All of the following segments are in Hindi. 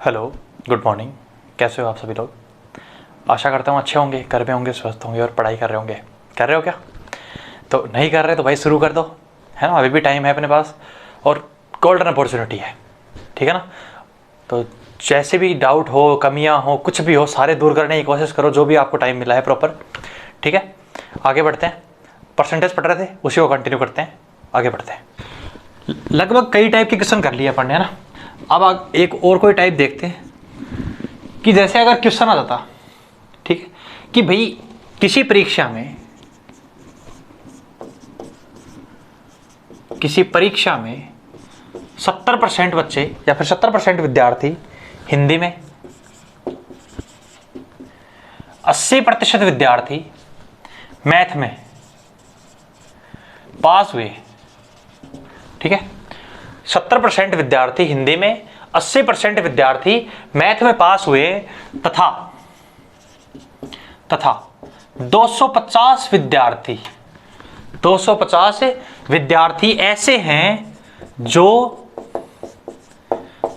Hello, good morning. कैसे हो आप सभी लोग? आशा करता हूँ अच्छे होंगे, घर में होंगे, स्वस्थ होंगे और पढ़ाई कर रहे होंगे। कर रहे हो क्या? तो नहीं कर रहे तो भाई शुरू कर दो, है ना। अभी भी टाइम है अपने पास और गोल्डन अपॉर्चुनिटी है, ठीक है ना। तो जैसे भी डाउट हो, कमियाँ हो, कुछ भी हो, सारे दूर करने की कोशिश करो, जो भी आपको टाइम मिला है प्रॉपर, ठीक है। आगे बढ़ते हैं। परसेंटेज पढ़ रहे थे, उसी को कंटिन्यू करते हैं, आगे बढ़ते हैं। लगभग कई टाइप के क्वेश्चन कर लिया पढ़ने, है ना। अब एक और कोई टाइप देखते हैं कि जैसे अगर क्वेश्चन आ जाता, ठीक है, कि भाई किसी परीक्षा में 70% बच्चे या फिर 70% विद्यार्थी हिंदी में, 80% विद्यार्थी मैथ में पास हुए, ठीक है। 70% विद्यार्थी हिंदी में, 80% विद्यार्थी मैथ में पास हुए तथा 250 विद्यार्थी ऐसे हैं जो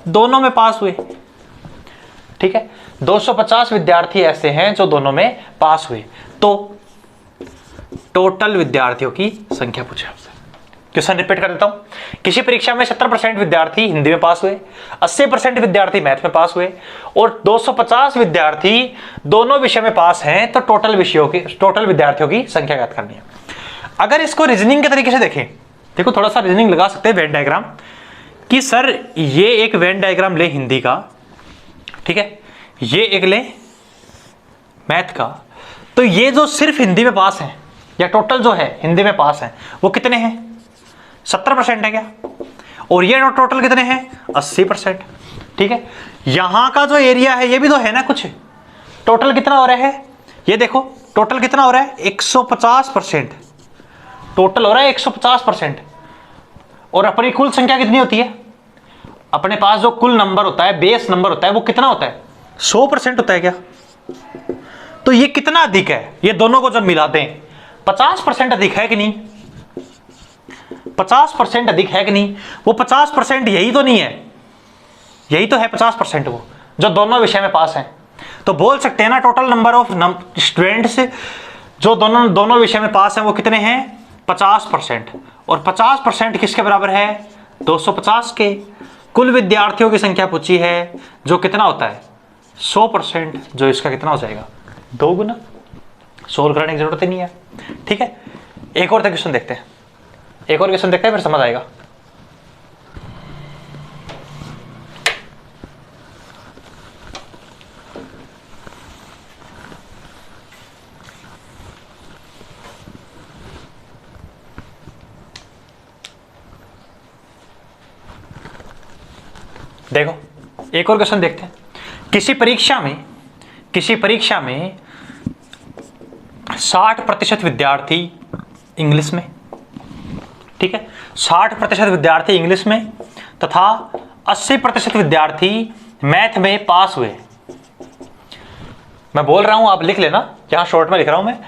दोनों में पास हुए, ठीक है। 250 विद्यार्थी ऐसे हैं जो दोनों में पास हुए। तो टोटल विद्यार्थियों की संख्या पूछे आपसे। क्वेश्चन रिपीट कर देता हूं। किसी परीक्षा में 70% विद्यार्थी हिंदी में पास हुए, 80% विद्यार्थी मैथ में पास हुए और 250 विद्यार्थी दोनों विषय में पास हैं, तो टोटल विद्यार्थियों की संख्या ज्ञात करनी है। अगर इसको रीजनिंग के तरीके से देखें, देखो थोड़ा सा रीजनिंग लगा सकते हैं, वेन डायग्राम, कि सर ये एक वेन डायग्राम ले हिंदी का, ठीक है, ये एक ले मैथ का। तो ये जो सिर्फ हिंदी में पास है या टोटल जो है हिंदी में पास है वो कितने हैं? 70% है क्या? और ये टोटल कितने हैं? 80%, ठीक है। यहां का जो एरिया है ये भी तो है ना कुछ। टोटल कितना हो रहा है? ये देखो टोटल कितना हो रहा है? 150%। टोटल हो रहा है 150%। और अपनी कुल संख्या कितनी होती है? अपने पास जो कुल नंबर होता है, बेस नंबर होता है, वो कितना होता है? 100% होता है क्या? तो ये कितना अधिक है? ये दोनों को जब मिलाते हैं 50% अधिक है कि नहीं? 50% अधिक है कि नहीं? वो 50% यही तो नहीं है, यही तो है 50% वो जो दोनों विषय में पास हैं। तो बोल सकते हैं ना टोटल नंबर ऑफ स्टूडेंट्स जो दोनों विषय में पास हैं वो कितने हैं? 50%। और 50% किसके बराबर है? 250 के। कुल विद्यार्थियों की संख्या पूछी है जो कितना होता है? 100%, जो इसका कितना हो जाएगा? 2 गुना। सोल्व करने की जरूरत ही नहीं है, ठीक है। एक और क्वेश्चन देखते हैं, फिर समझ आएगा। देखो एक और क्वेश्चन देखते हैं। किसी परीक्षा में 60% विद्यार्थी इंग्लिश में, ठीक है, 60% विद्यार्थी इंग्लिश में तथा 80% विद्यार्थी मैथ में पास हुए। मैं बोल रहा हूं, आप लिख लेना, यहां शॉर्ट में लिख रहा हूं मैं।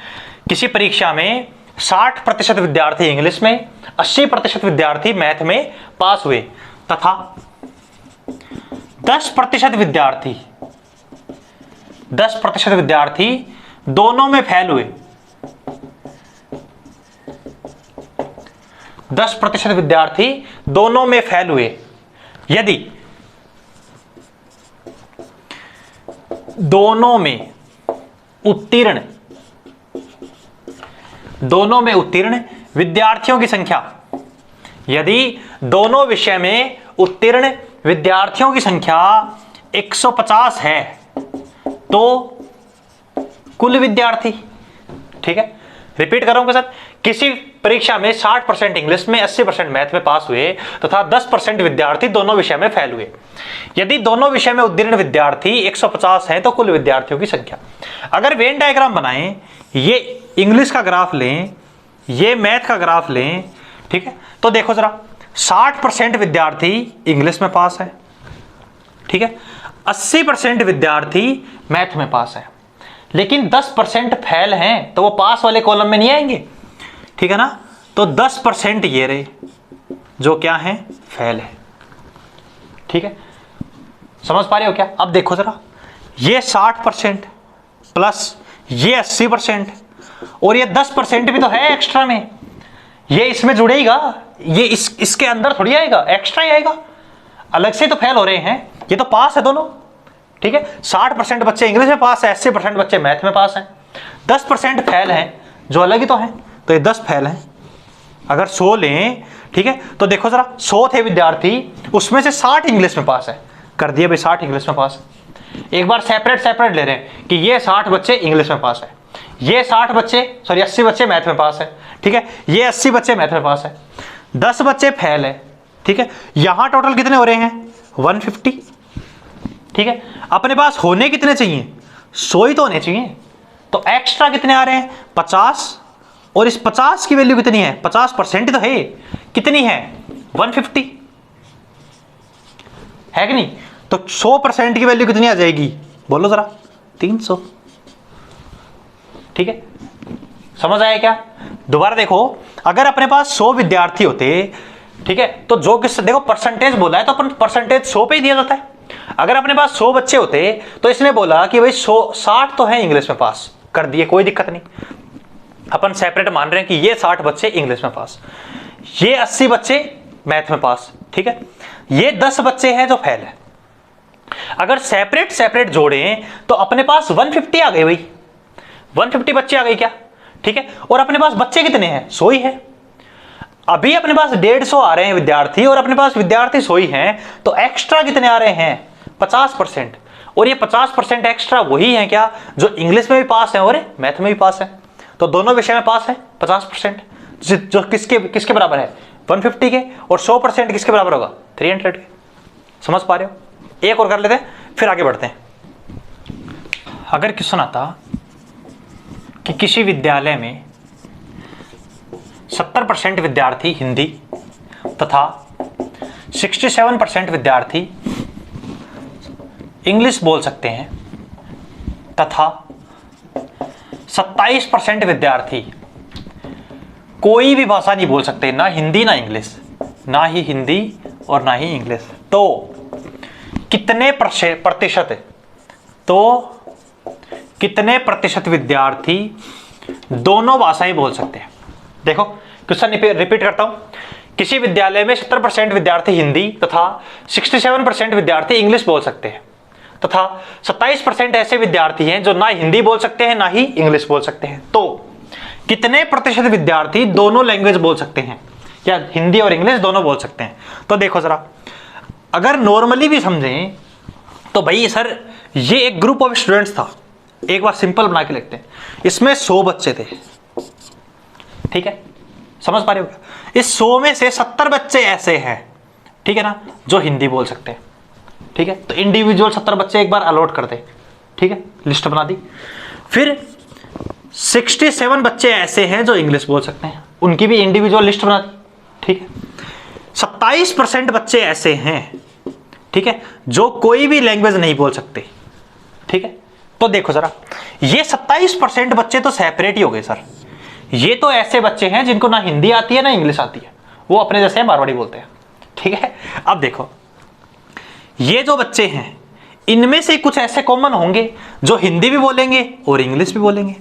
किसी परीक्षा में 60% विद्यार्थी इंग्लिश में, 80% विद्यार्थी मैथ में पास हुए तथा 10% विद्यार्थी दोनों में फेल हुए। 10% विद्यार्थी दोनों में फेल हुए। यदि दोनों में उत्तीर्ण विद्यार्थियों की संख्या, यदि दोनों विषय में उत्तीर्ण विद्यार्थियों की संख्या 150 है तो कुल विद्यार्थी, ठीक है। रिपीट कर रहा हूं सर। किसी परीक्षा में 60% इंग्लिश में, 80% मैथ में पास हुए तथा 10% विद्यार्थी दोनों विषय में फेल हुए। यदि दोनों विषय में उत्तीर्ण विद्यार्थी 150 हैं तो कुल विद्यार्थियों की संख्या। अगर वेन डायग्राम बनाएं, ये इंग्लिश का ग्राफ लें, ये मैथ का ग्राफ लें, ठीक है, तो देखो जरा 60% विद्यार्थी इंग्लिश में पास है, ठीक है, 80% विद्यार्थी मैथ में पास है, लेकिन 10% फेल हैं, तो वो पास वाले कॉलम में नहीं आएंगे, ठीक है ना। तो 10% ये रहे जो क्या है? फेल है, ठीक है। समझ पा रहे हो क्या? अब देखो जरा, ये 60% प्लस ये 80% और ये 10% भी तो है एक्स्ट्रा में, ये इसमें जुड़ेगा, ये इसके अंदर थोड़ी आएगा, एक्स्ट्रा ही आएगा, अलग से तो फेल हो रहे हैं, ये तो पास है दोनों। ठीक है, 60% बच्चे इंग्लिश में पास है, 80% बच्चे मैथ में पास हैं, 10% फेल हैं जो अलग ही तो हैं, तो ये 10 फेल हैं। अगर 100 लें, ठीक है, तो देखो जरा 100 थे विद्यार्थी, उसमें से 60 इंग्लिश में पास है, कर दिए भाई 60 इंग्लिश में पास है। एक बार सेपरेट ले रहे हैं कि ये 60 बच्चे इंग्लिश में पास है, ये 60 बच्चे, सॉरी 80 बच्चे मैथ में पास है, ठीक है, ये 80 बच्चे मैथ में पास है, 10 बच्चे फेल है। ठीक है, यहां टोटल कितने हो रहे हैं? 150। ठीक है, अपने पास होने कितने चाहिए? 100 ही तो होने चाहिए, तो एक्स्ट्रा कितने आ रहे हैं? 50। और इस 50 की वैल्यू कितनी है? 50% तो है, कितनी है? 150 है कि नहीं? तो 100% की वैल्यू कितनी आ जाएगी? बोलो जरा, 300। ठीक है, समझ आया क्या? दोबारा देखो, अगर अपने पास 100 विद्यार्थी होते, ठीक है, तो जो किस देखो परसेंटेज बोला है तो अपन परसेंटेज 100 पे ही दिया जाता है। अगर अपने पास 100 बच्चे होते तो इसने बोला कि भाई 60 तो है इंग्लिश में पास, कर दिए, कोई दिक्कत नहीं। अपन सेपरेट मान रहे हैं कि ये 60 बच्चे इंग्लिश में पास, ये 80 बच्चे मैथ में पास, ठीक है, ये 10 बच्चे हैं जो फेल है। अगर सेपरेट जोड़ें तो अपने पास 150 आ गए भाई, 150 बच्चे आ गए क्या? ठीक है, और अपने पास बच्चे कितने हैं? 100 ही है। अभी अपने पास 150 आ रहे हैं विद्यार्थी और अपने पास विद्यार्थी 100 ही हैं, तो एक्स्ट्रा कितने आ रहे हैं? 50%। और ये 50% एक्स्ट्रा वही है क्या जो इंग्लिश में भी पास है और मैथ में भी पास है, तो दोनों विषय में पास है 50%, जो किसके बराबर है? 150 के। और 100% किसके बराबर होगा? 300 के। समझ पा रहे हो? एक और कर लेते हैं फिर आगे बढ़ते हैं। अगर क्वेश्चन आता कि किसी विद्यालय में 70% विद्यार्थी हिंदी तथा 67% विद्यार्थी इंग्लिश बोल सकते हैं तथा 27% विद्यार्थी कोई भी भाषा नहीं बोल सकते, ना हिंदी ना इंग्लिश, ना ही हिंदी और ना ही इंग्लिश, तो कितने प्रतिशत विद्यार्थी दोनों भाषाएं बोल सकते हैं? देखो क्वेश्चन रिपीट करता हूं, किसी विद्यालय में 70% विद्यार्थी हिंदी तथा 67% विद्यार्थी इंग्लिश बोल सकते हैं तथा 27% ऐसे विद्यार्थी हैं जो ना हिंदी बोल सकते हैं ना ही इंग्लिश बोल सकते हैं, तो कितने प्रतिशत विद्यार्थी दोनों लैंग्वेज बोल सकते हैं, या हिंदी और इंग्लिश दोनों बोल सकते हैं? तो देखो जरा, अगर नॉर्मली भी समझें तो भाई सर ये एक ग्रुप ऑफ स्टूडेंट्स था, एक बार सिंपल बना के लिखते हैं, इसमें 100 बच्चे थे, ठीक है, समझ पा रहे हो क्या? इस 100 में से 70 बच्चे ऐसे हैं, ठीक है ना, जो हिंदी बोल सकते हैं, ठीक है, तो इंडिविजुअल 70 बच्चे एक बार अलॉट कर दे, ठीक है, लिस्ट बना दी। फिर 67 बच्चे ऐसे हैं जो इंग्लिश बोल सकते हैं, उनकी भी इंडिविजुअल लिस्ट बना दी, ठीक है। 27% बच्चे ऐसे हैं, ठीक है, जो कोई भी लैंग्वेज नहीं बोल सकते, ठीक है। तो देखो जरा, ये 27% बच्चे तो सेपरेट ही हो गए सर, ये तो ऐसे बच्चे हैं जिनको ना हिंदी आती है ना इंग्लिश आती है, वो अपने जैसे मारवाड़ी बोलते हैं, ठीक है। अब देखो, ये जो बच्चे हैं इनमें से कुछ ऐसे कॉमन होंगे जो हिंदी भी बोलेंगे और इंग्लिश भी बोलेंगे,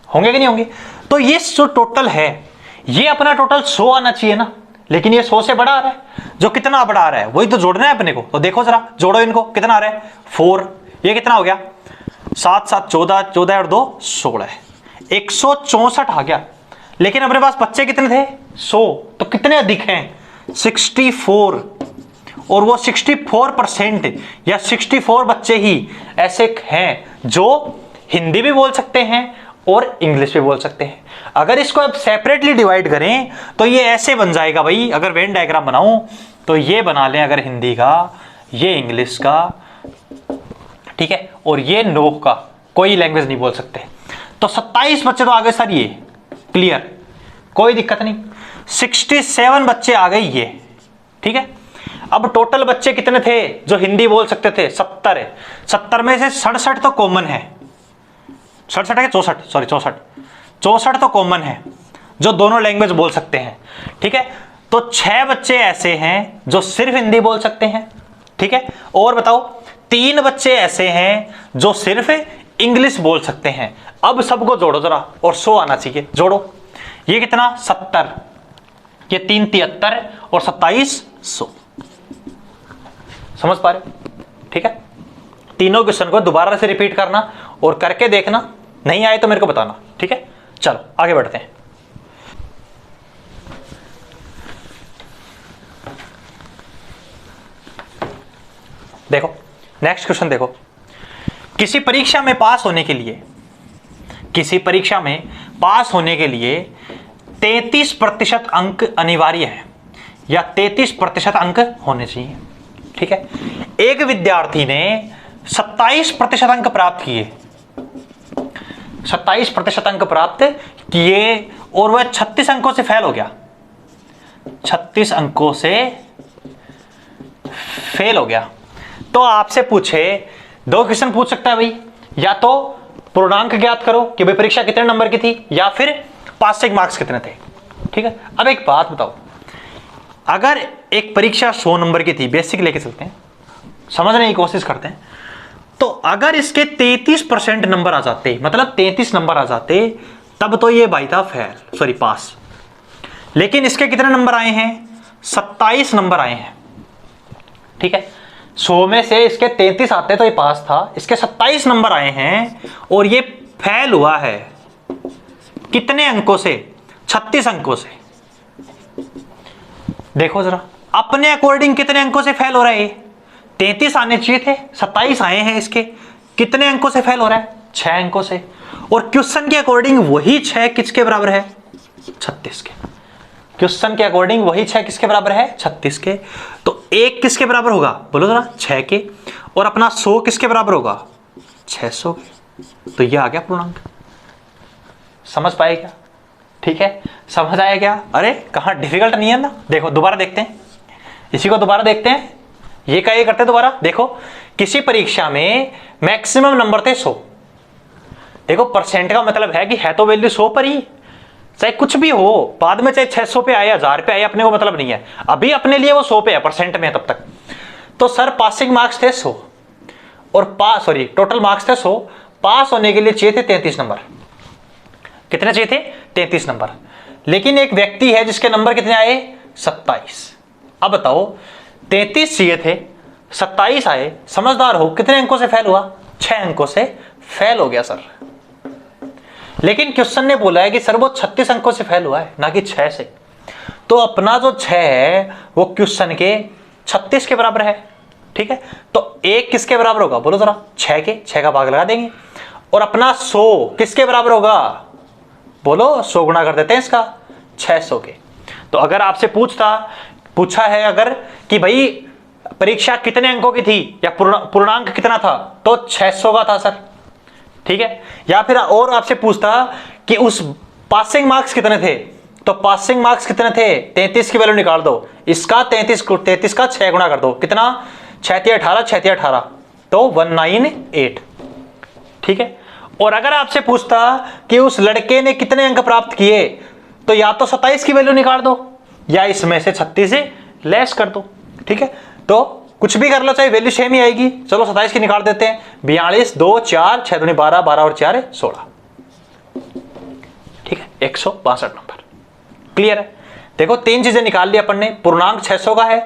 होंगे कि नहीं होंगे? तो ये जो टोटल है, ये अपना टोटल 100 आना चाहिए ना, लेकिन ये 100 से बड़ा आ रहा है, जो कितना बड़ा आ रहा है वही तो जोड़ना है अपने को। तो देखो जरा, जोड़ो इनको, कितना आ रहा है? 4, ये कितना हो गया? 7 7 14, 14 और 2 16, 164 आ गया। लेकिन अपने पास बच्चे कितने थे? 100, तो कितने अधिक हैं? 64, और वो 64% या 64 बच्चे ही ऐसे हैं जो हिंदी भी बोल सकते हैं और इंग्लिश भी बोल सकते हैं। अगर इसको अब सेपरेटली डिवाइड करें तो ये ऐसे बन जाएगा भाई, अगर वेन डायग्राम बनाऊं तो ये बना लें, अगर हिंदी का, ये इंग्लिश का, ठीक है, और ये नो का, कोई लैंग्वेज नहीं बोल सकते। तो 27 बच्चे तो आ गए सर, ये क्लियर, कोई दिक्कत नहीं। 67 बच्चे आ गए ये, ठीक है। अब टोटल बच्चे कितने थे जो हिंदी बोल सकते थे? 70 है। 70 में से 67 तो कॉमन है, 67 है 64, सॉरी 64 तो कॉमन है जो दोनों लैंग्वेज बोल सकते हैं, ठीक है। तो 6 बच्चे ऐसे हैं जो सिर्फ हिंदी बोल सकते हैं, ठीक है। और बताओ 3 बच्चे ऐसे हैं जो सिर्फ इंग्लिश बोल सकते हैं। अब सबको जोड़ो जरा, और 100 आना चाहिए, जोड़ो। ये कितना 70, ये 3 73 और 27 100। समझ पा रहे हो? ठीक है। तीनों क्वेश्चन को दोबारा से रिपीट करना और करके देखना, नहीं आए तो मेरे को बताना। ठीक है, चलो आगे बढ़ते हैं। देखो नेक्स्ट क्वेश्चन देखो, किसी परीक्षा में पास होने के लिए, किसी परीक्षा में पास होने के लिए 33% अंक अनिवार्य है या 33% अंक होने चाहिए। ठीक है। एक विद्यार्थी ने 27% अंक प्राप्त किए, 27% अंक प्राप्त किए और वह 36 अंकों से फेल हो गया, 36 अंकों से फेल हो गया। तो आपसे पूछे, 2 क्वेश्चन पूछ सकता है भाई, या तो पूर्णांक ज्ञात करो कि भाई परीक्षा कितने नंबर की थी, या फिर पासिंग मार्क्स कितने थे। ठीक है। अब एक बात बताओ, अगर एक परीक्षा 100 नंबर की थी, बेसिक लेके चलते हैं, समझने की कोशिश करते हैं, तो अगर इसके 33% नंबर आ जाते, मतलब 33 नंबर आ जाते, तब तो ये भाई था फेल, सॉरी पास। लेकिन इसके कितने नंबर आए हैं, 27 नंबर आए हैं। ठीक है। 100 में से इसके 33 आते तो ये पास था, इसके 27 नंबर आए हैं और ये फेल हुआ है कितने अंकों से, 36 अंकों से। देखो जरा अपने अकॉर्डिंग कितने अंकों से फेल हो रहा है, 33 आने चाहिए थे, 27 आए हैं, इसके कितने अंकों से फेल हो रहा है, 6 अंकों से। और क्वेश्चन के अकॉर्डिंग वही 6 किसके बराबर है, 36 के। क्वेश्चन के अकॉर्डिंग वही 6 किसके बराबर है, 36 के। तो 1 किसके बराबर होगा, बोलो जरा, 6 के। और अपना 100 किसके बराबर होगा, 600 के। तो ये आ गया पूर्णांक। समझ पाए क्या? ठीक है, समझ आया क्या? अरे कहाँ डिफिकल्ट नहीं है ना। देखो दोबारा देखते हैं, इसी को दोबारा देखते हैं, ये का ये करते हैं दोबारा। देखो किसी परीक्षा में मैक्सिमम नंबर थे 100। देखो परसेंट का मतलब है कि है तो वैल्यू 100 पर ही, चाहे कुछ भी हो, बाद में चाहे 600 पे आए 1000 पे आए, अपने को मतलब नहीं है, अभी अपने लिए वो 100 पे है, परसेंट में है तब तक। तो सर पासिंग मार्क्स थे 100 और टोटल मार्क्स थे 100, पास होने के लिए चाहिए थे 33 नंबर। कितने चाहिए थे, 33 नंबर। लेकिन एक व्यक्ति है जिसके नंबर कितने आए, 27। अब बताओ 33 चाहिए थे, 27 आए, समझदार हो, कितने अंकों से फेल हुआ, 6 अंकों से फेल हो गया सर। लेकिन क्वेश्चन ने बोला है कि सर वो 36 अंकों से फेल हुआ है, ना कि 6 से। तो अपना जो 6 है वो क्वेश्चन के 36 के बराबर है। ठीक है। तो 1 किसके बराबर होगा, बोलो जरा, 6 के, 6 का भाग लगा देंगे। और अपना 100 किसके बराबर होगा, बोलो, 100 गुणा कर देते हैं इसका, 600 के। तो अगर आपसे पूछा है अगर कि भाई परीक्षा कितने अंकों की थी या पूर्णांक कितना था, तो 600 का था सर। ठीक है। या फिर और आपसे पूछता कि उस पासिंग मार्क्स कितने थे, तो पासिंग मार्क्स कितने थे, 33 की वैल्यू निकाल दो, इसका 33 का 6 गुणा कर दो, कितना, 6 18, 6 18, तो 198। ठीक है। और अगर आपसे पूछता कि उस लड़के ने कितने अंक प्राप्त किए, तो या तो 27 की वैल्यू निकाल दो या इसमें से 36 से लेस कर दो। ठीक है। तो कुछ भी कर लो, चाहे वैल्यू सेम ही आएगी। चलो 27 की निकाल देते हैं, 42 2 4 6 दूनी 12, 12 और 4 16। ठीक है, 162 नंबर। क्लियर है? देखो 3 चीजें निकाल ली अपन ने, पूर्णांक 600 का है,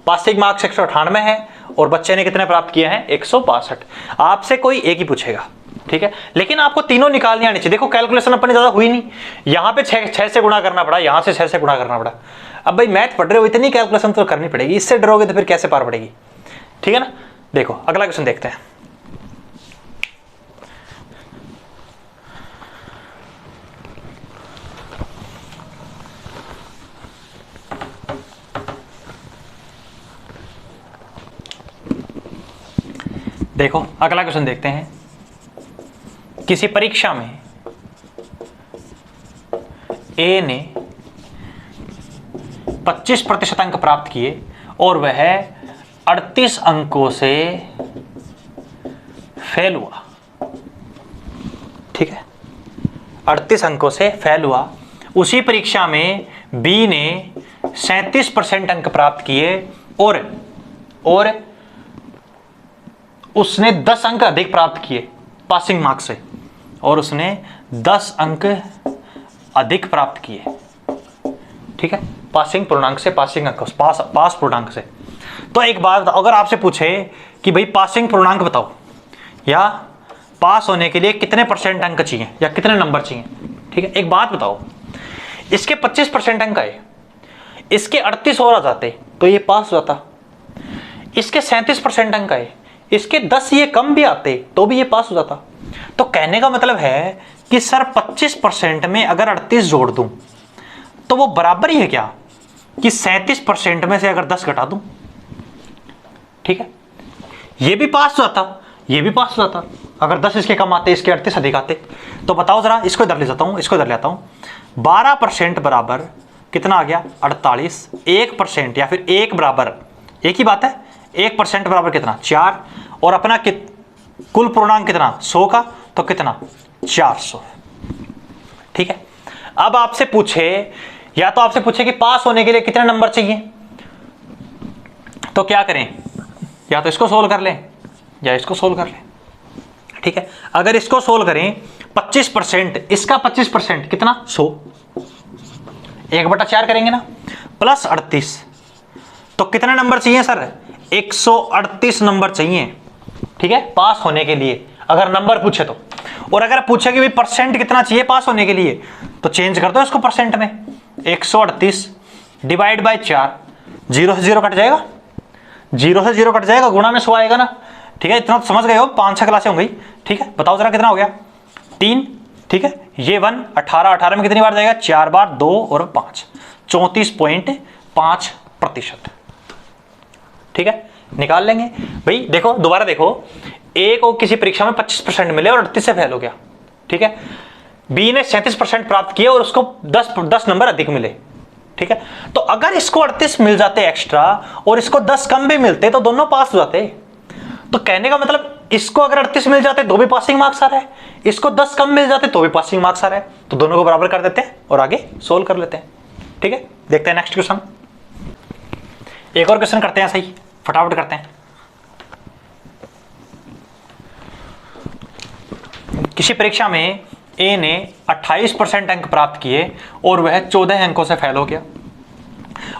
पासिंग मार्क्स 198 है, और बच्चे ने कितने प्राप्त किए हैं, 162। आपसे कोई एक ही पूछेगा। ठीक है। लेकिन आपको तीनों निकालनी आनी चाहिए। देखो कैलकुलेशन अपने ज्यादा हुई नहीं, यहां पे 6 से गुणा करना पड़ा, यहां से 6 से गुणा करना पड़ा। अब भाई मैथ पढ़ रहे हो, इतनी कैलकुलेशन तो करनी पड़ेगी, इससे डरोगे तो फिर कैसे पार पड़ेगी। ठीक है ना। देखो अगला क्वेश्चन देखते हैं। देखो अगला क्वेश्चन देखते हैं। किसी परीक्षा में ए ने 25% अंक प्राप्त किए और वह 38 अंकों से फेल हुआ। ठीक है, 38 अंकों से फेल हुआ। उसी परीक्षा में बी ने 37% अंक प्राप्त किए और उसने 10 अंक अधिक प्राप्त किए पासिंग मार्क्स से, और उसने 10 अंक अधिक प्राप्त किए, ठीक है, पासिंग पूर्णांक से, पासिंग अंक, पास पूर्णांक से। तो एक बात बताओ, अगर आपसे पूछे कि भाई पासिंग पूर्णांक बताओ, या पास होने के लिए कितने % अंक चाहिए या कितने नंबर चाहिए, ठीक है, एक बात बताओ, इसके 25% अंक आए, इसके 38 और आ जाते तो ये पास हो जाता, इसके 37% अंक आए, इसके 10 ये कम भी आते तो भी ये पास हो जाता। तो कहने का मतलब है कि सर 25% में अगर 38 जोड़ दूं तो वो बराबर ही है क्या कि 37% में से अगर 10 घटा दूं, ठीक है, ये भी पास हो जाता, ये भी पास हो जाता, अगर 10 इसके कम आते, इसके 38 अधिक आते। तो बताओ जरा, इसको इधर ले जाता हूं, इसको इधर ले आता हूं। 12% बराबर कितना आ गया 48, 1% या फिर 1 बराबर, एक ही बात है, 1% बराबर कितना 4, और अपना कुल पूर्णांक कितना 100 का, तो कितना 400, ठीक है। अब आपसे पूछे, या तो आपसे पूछे कि पास होने के लिए कितने नंबर चाहिए, तो क्या करें, या तो इसको सोल्व कर लें या इसको सोल्व कर लें, ठीक है। अगर इसको सोल्व करें 25%, इसका 25% कितना 100, 1/4 करेंगे ना, प्लस 38, तो कितने नंबर चाहिए सर 138 नंबर चाहिए, ठीक है, पास होने के लिए, अगर नंबर पूछे तो। और अगर पूछे कि भाई % कितना चाहिए पास होने के लिए, तो चेंज कर दो इसको % में, 138 डिवाइड बाय 4, 0 से 0 कट जाएगा, 0 से 0 कट जाएगा, गुणा में 100 आएगा ना, ठीक है, इतना तो समझ गए हो, 5-6 क्लासें हो गई, ठीक है। बताओ जरा कितना हो गया 3, ठीक है, ये 1, 18 में कितनी बार जाएगा 4 बार, 2 और 5, 34.5%, ठीक है, निकाल लेंगे भाई। देखो दोबारा देखो, ए को किसी परीक्षा में 25% मिले और 38 से फेल हो गया, ठीक है, बी ने 37% प्राप्त किए और उसको 10 नंबर अधिक मिले, ठीक है। तो अगर इसको 38 मिल जाते एक्स्ट्रा और इसको 10 कम भी मिलते तो दोनों पास हो जाते। तो कहने का मतलब इसको अगर 38 मिल जाते तो भी पासिंग मार्क्स आ रहा है, इसको 10 कम मिल जाते तो भी पासिंग मार्क्स आ रहा है, तो दोनों को बराबर कर देते हैं और आगे सोल्व कर लेते हैं, ठीक है। देखते हैं नेक्स्ट क्वेश्चन, एक और क्वेश्चन करते हैं, सही फटाफट करते हैं। किसी परीक्षा में ए ने 28% अंक प्राप्त किए और वह 14 अंकों से फेल हो गया।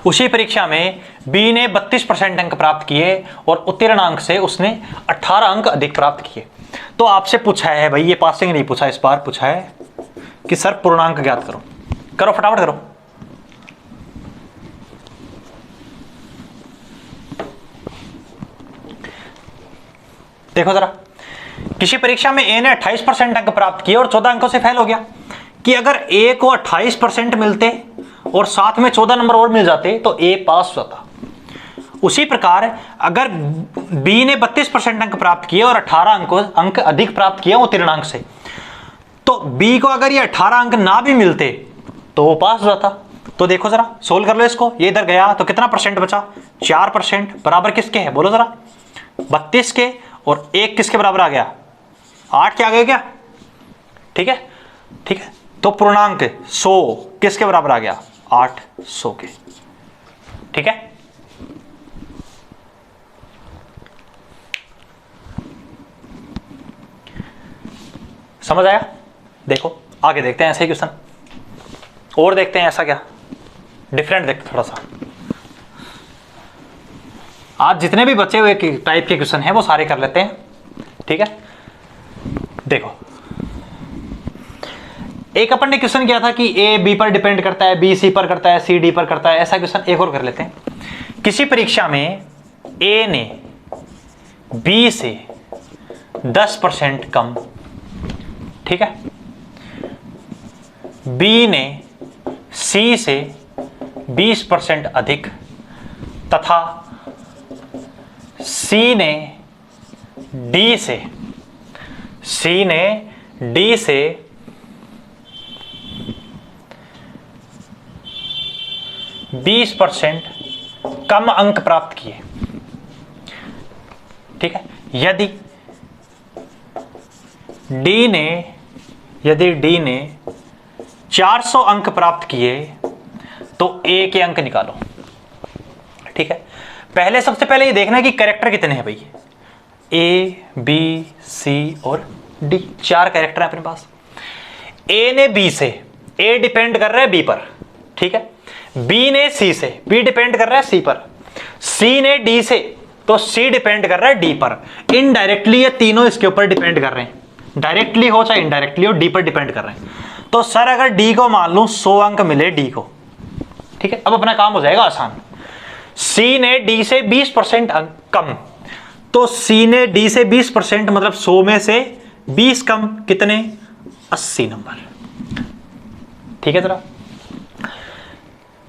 उसी परीक्षा में बी ने 32% अंक प्राप्त किए और उत्तीर्ण अंक से उसने 18 अंक अधिक प्राप्त किए। तो आपसे पूछा है भाई, ये पासिंग नहीं पूछा, इस बार पूछा है कि सर पूर्णांक ज्ञात करो, करो फटाफट करो। देखो जरा, किसी परीक्षा में ए ने 28% अंक प्राप्त किए और 14 अंकों से फेल हो गया, कि अगर ए को 28% मिलते और साथ में 14 नंबर और मिल जाते तो ए पास होता। उसी प्रकार अगर बी ने 32% अंक प्राप्त किए और 18 अंक अधिक प्राप्त किए उत्तीर्ण अंक से, तो बी को अगर ये 18 अंक ना भी मिलते तो वो पास हो जाता। तो देखो जरा, सोल्व कर लो इसको, ये इधर गया तो कितना % बचा 4%, बराबर किसके है बोलो जरा 32 के, और 1 किसके बराबर आ गया 8 के आ गए क्या, ठीक है, ठीक है। तो पूर्णांक 100 किसके बराबर आ गया 800 के, ठीक है। समझ आया? देखो आगे देखते हैं ऐसे ही क्वेश्चन और देखते हैं, ऐसा क्या डिफरेंट देखते थोड़ा सा। आज जितने भी बचे हुए टाइप के क्वेश्चन हैं वो सारे कर लेते हैं, ठीक है। देखो, एक अपन ने क्वेश्चन किया था कि ए बी पर डिपेंड करता है, बी सी पर करता है, सी डी पर करता है, ऐसा क्वेश्चन एक और कर लेते हैं। किसी परीक्षा में ए ने बी से 10% कम, ठीक है, बी ने सी से 20% अधिक, तथा सी ने डी से 20% कम अंक प्राप्त किए, ठीक है। यदि डी ने 400 अंक प्राप्त किए तो ए के अंक निकालो, ठीक है। पहले सबसे पहले ये देखना है कि कैरेक्टर कितने हैं भाई, ए बी सी और डी, 4 कैरेक्टर है अपने पास। ए ने बी से, ए डिपेंड कर रहा है बी पर, ठीक है। बी ने सी से, बी डिपेंड कर रहा है सी पर। सी ने डी से, तो सी डिपेंड कर रहा है डी पर। इनडायरेक्टली ये तीनों इसके ऊपर डिपेंड कर रहे हैं, डायरेक्टली हो चाहे इनडायरेक्टली हो, डी पर डिपेंड कर रहे हैं। तो सर अगर डी को मान लूं 100 अंक मिले डी को, ठीक है, अब अपना काम हो जाएगा आसान। सी ने डी से 20% अंक कम, तो सी ने डी से 20% मतलब 100 में से 20 कम, कितने? 80 नंबर, ठीक है। जरा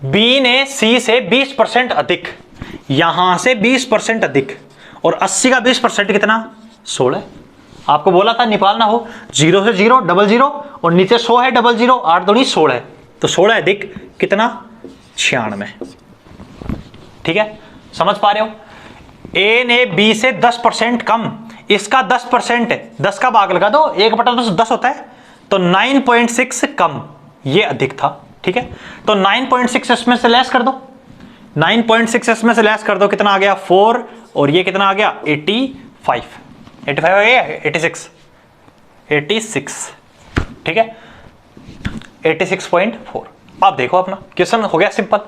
बी ने सी से 20% अधिक, यहां से 20% अधिक, और 80 का 20% कितना? 16। आपको बोला था निकालना हो, 0 से 0 डबल 0 और नीचे 100 है डबल 0, 8 दूनी 16 है, तो 16 अधिक कितना? 96, ठीक है। समझ पा रहे हो? ए ने बी से 10% कम, इसका 10% है, 10 का भाग लगा दो, 1/10 होता है, तो 9.6 कम, ये अधिक था, ठीक है। तो 9.6 इसमें से लेस कर दो, 9.6 इसमें से लेस कर दो, कितना आ गया? 4, और ये कितना आ गया? 85, 85 आ गया, 86, ठीक है, 86.4। अब देखो अपना क्वेश्चन हो गया सिंपल।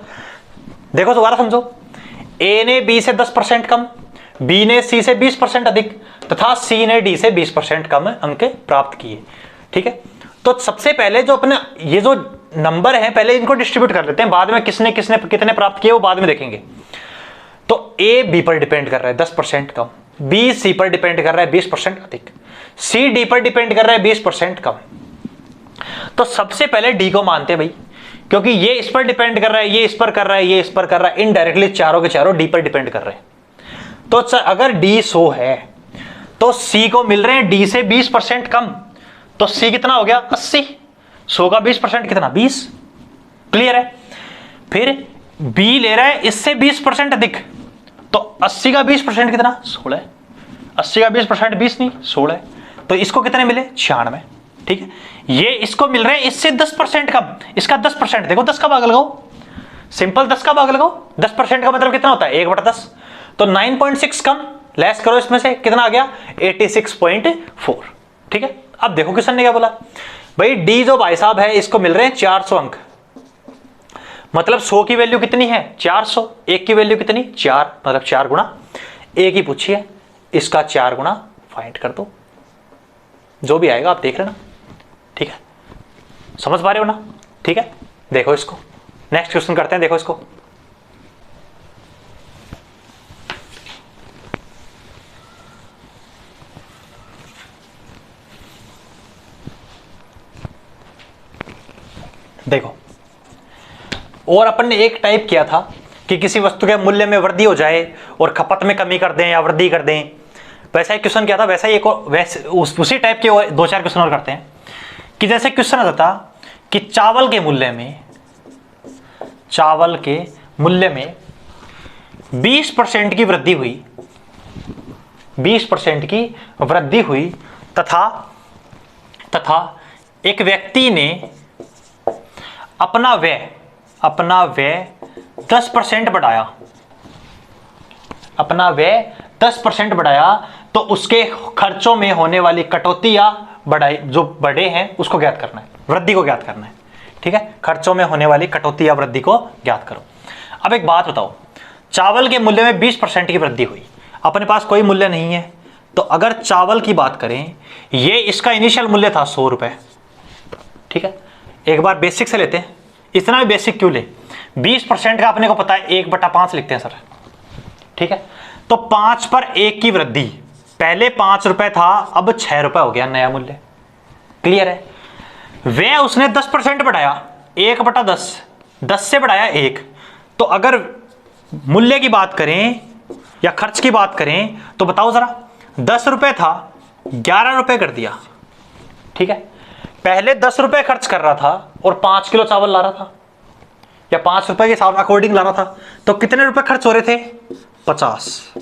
देखो दोबारा समझो, ए ने बी से 10% कम, बी ने सी से 20% अधिक, तथा सी ने डी से 20% कम अंक प्राप्त किए, ठीक है। तो सबसे पहले जो अपने ये जो नंबर है, पहले इनको डिस्ट्रीब्यूट कर लेते हैं, बाद में किसने किसने कितने प्राप्त किए वो बाद में देखेंगे। तो ए बी पर डिपेंड कर रहा है 10% कम, बी सी पर डिपेंड कर रहा है 20% अधिक, सी डी पर डिपेंड कर रहा है 20% कम। तो सबसे पहले डी को मानते हैं भाई, क्योंकि ये इस पर डिपेंड कर रहा है, ये इस पर कर रहा है, ये इस पर कर रहा है, इनडायरेक्टली चारों के चारों डी पर डिपेंड कर रहे हैं। तो अगर डी 100 है तो सी को मिल रहे हैं डी से 20% कम, तो सी कितना हो गया? 80, 100 का 20% कितना? 20, क्लियर है। फिर बी ले रहा है इससे 20% अधिक, तो 80 का 20% कितना? 16 है। 80 का 20% 20 नहीं 16 है, तो इसको कितने मिले? 96, ठीक है। ये इसको मिल रहे हैं इससे 10% कम, इसका 10%, देखो 10 का भाग लगाओ, सिंपल 10 का भाग लगाओ, 10% का मतलब कितना होता है? 1/10, तो 9.6 कम, लेस करो इसमें से, कितना आ गया? 86.4, ठीक है। अब देखो किशन ने क्या बोला भाई, डी जो भाई साहब है इसको मिल रहे हैं 400 अंक, मतलब 100 की वैल्यू कितनी है? 400, 1 की वैल्यू कितनी? 4, मतलब 4 गुना, एक ही पूछी है, इसका 4 गुना फाइंड कर दो, जो भी आएगा आप देख लेना, ठीक है। समझ पा रहे हो ना? ठीक है, देखो इसको, नेक्स्ट क्वेश्चन करते हैं, देखो इसको। देखो, और अपन ने एक टाइप किया था कि किसी वस्तु के मूल्य में वृद्धि हो जाए और खपत में कमी कर दें या वृद्धि कर दें, वैसा एक क्वेश्चन किया था। वैसा ही एक और उसी टाइप के 2-4 क्वेश्चन और करते हैं कि जैसे क्वेश्चन आता था कि चावल के मूल्य में 20% की वृद्धि हुई, 20% की वृद्धि हुई, तथा एक व्यक्ति ने अपना व्यय 10% बढ़ाया, अपना व्यय 10% बढ़ाया, तो उसके खर्चों में होने वाली कटौती या बढ़ाई जो बढ़े हैं उसको ज्ञात करना है, वृद्धि को ज्ञात करना है, ठीक है। खर्चों में होने वाली कटौती या वृद्धि को ज्ञात करो। अब एक बात बताओ, चावल के मूल्य में 20% की वृद्धि हुई, अपने पास कोई मूल्य नहीं है, तो अगर चावल की बात करें, ये इसका इनिशियल मूल्य था 100 रुपए, ठीक है। एक बार बेसिक से लेते हैं, इतना भी बेसिक क्यों ले, 20% का अपने को पता है 1/5 लिखते हैं सर, ठीक है। तो 5 पर 1 की वृद्धि, पहले 5 रुपए था, अब 6 रुपए हो गया नया मूल्य, क्लियर है। वह उसने 10% बढ़ाया, 1/10, 10 से बढ़ाया 1, तो अगर मूल्य की बात करें या खर्च की बात करें तो बताओ जरा, 10 रुपए था 11 रुपए कर दिया, ठीक है। पहले 10 रुपए खर्च कर रहा था और 5 किलो चावल ला रहा था, या 5 रुपए के हिसाब अकॉर्डिंग ला रहा था, तो कितने रुपए खर्च हो रहे थे? 50।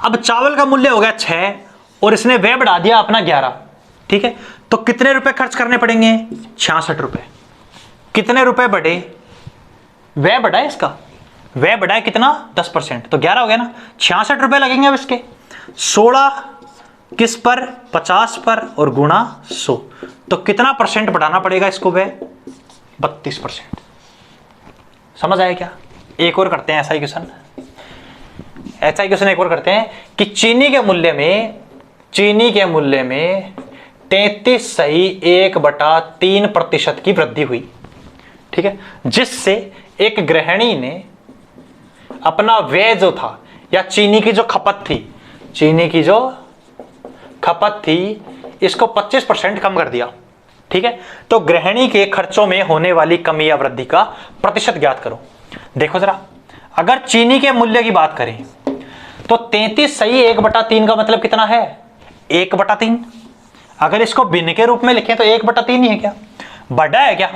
अब चावल का मूल्य हो गया 6 और इसने व्यय बढ़ा दिया अपना 11, ठीक है। तो कितने रुपए खर्च करने पड़ेंगे? 66 रुपए। कितने रुपए बढ़े? व्यय बढ़ा है इसका, व्यय बढ़ा है कितना? 10%, तो 11 हो गया ना, 66 रुपए लगेंगे अब इसके। 16 किस पर, 50 पर, और गुणा 100, तो कितना परसेंट बढ़ाना पड़ेगा इसको वे, 32%। समझ आया क्या? एक और करते हैं ऐसा ही क्वेश्चन, एक और करते हैं कि चीनी के मूल्य में 33.1/3% की वृद्धि हुई, ठीक है, जिससे एक गृहिणी ने अपना व्यय जो था, या चीनी की जो खपत थी, इसको 25% कम कर दिया, ठीक है। तो गृहिणी के खर्चों में होने वाली कमी या वृद्धि का प्रतिशत ज्ञात करो। देखो जरा, अगर चीनी के मूल्य की बात करें तो 33.1/3 का मतलब कितना है, 1/3। अगर इसको भिन्न के रूप में लिखें तो 1/3 ही है क्या, बड़ा है क्या,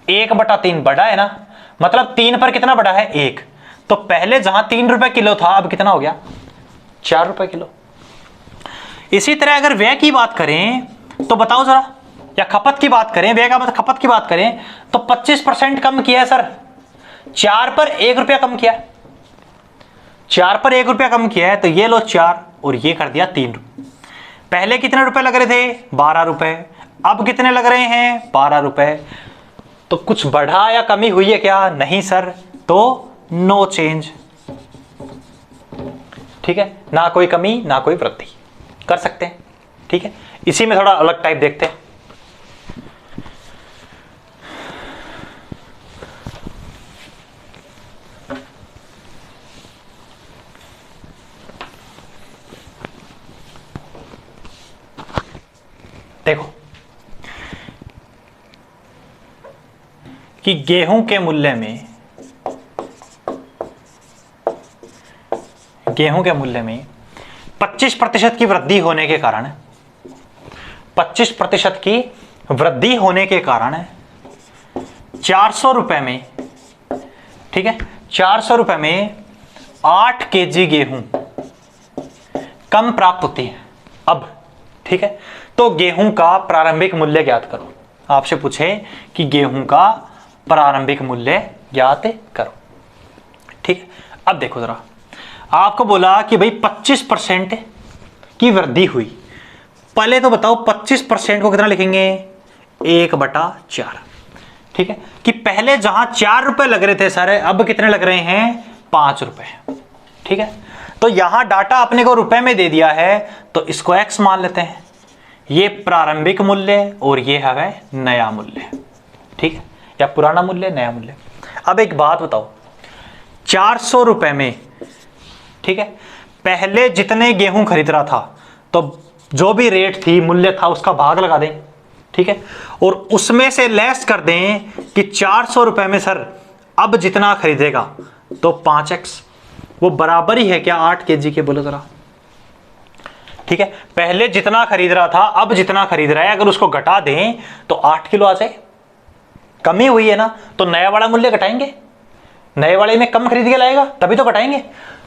1/3 बड़ा है ना, मतलब 3 पर कितना बड़ा है, 1। तो पहले जहां 3 रुपए किलो था, अब कितना हो गया, 4 रुपए किलो। इसी तरह अगर व्यय की बात करें तो बताओ जरा, या खपत की बात करें, व्यय का मतलब खपत की बात करें तो 25% कम किया है सर, 4 पर 1 रुपया कम किया, 4 पर 1 रुपया कम किया है, तो ये लो 4 और ये कर दिया 3 रुपये। पहले कितने रुपए लग रहे थे, 12 रुपए, अब कितने लग रहे हैं, 12 रुपए। तो कुछ बढ़ा या कमी हुई है क्या, नहीं सर, तो नो चेंज, ठीक है, ना कोई कमी ना कोई वृद्धि, कर सकते हैं, ठीक है। इसी में थोड़ा अलग टाइप देखते हैं। देखो कि गेहूं के मूल्य में 25% की वृद्धि होने के कारण 400 रुपए में, ठीक है, 400 रुपए में 8 केजी गेहूं कम प्राप्त होती है अब, ठीक है। तो गेहूं का प्रारंभिक मूल्य ज्ञात करो। आपसे पूछे कि गेहूं का प्रारंभिक मूल्य ज्ञात करो, ठीक है। अब देखो जरा, आपको बोला कि भाई 25% की वृद्धि हुई। पहले तो बताओ 25% को कितना लिखेंगे, 1/4, ठीक है, कि पहले जहां 4 रुपए लग रहे थे सर, अब कितने लग रहे हैं, 5 रुपए, ठीक है। तो यहां डाटा अपने को रुपए में दे दिया है, तो इसको x मान लेते हैं। ये प्रारंभिक मूल्य और ये है नया मूल्य, ठीक है, या पुराना मूल्य नया मूल्य। अब एक बात बताओ, 400 रुपए में, ठीक है, पहले जितने गेहूं खरीद रहा था, तो जो भी रेट थी, मूल्य था, उसका भाग लगा दें, ठीक है, और उसमें से लेस कर दें कि 400 रुपए में सर अब जितना खरीदेगा तो 5x, वो बराबर ही है क्या 8 केजी के, बोलो जरा, ठीक है। पहले जितना खरीद रहा था, अब जितना खरीद रहा है, अगर उसको घटा दें तो 8 किलो आ जाए, कमी हुई है ना, तो नया वाला मूल्य घटाएंगे, नए वाले में कम खरीद के लाएगा तभी तो घटाएंगे।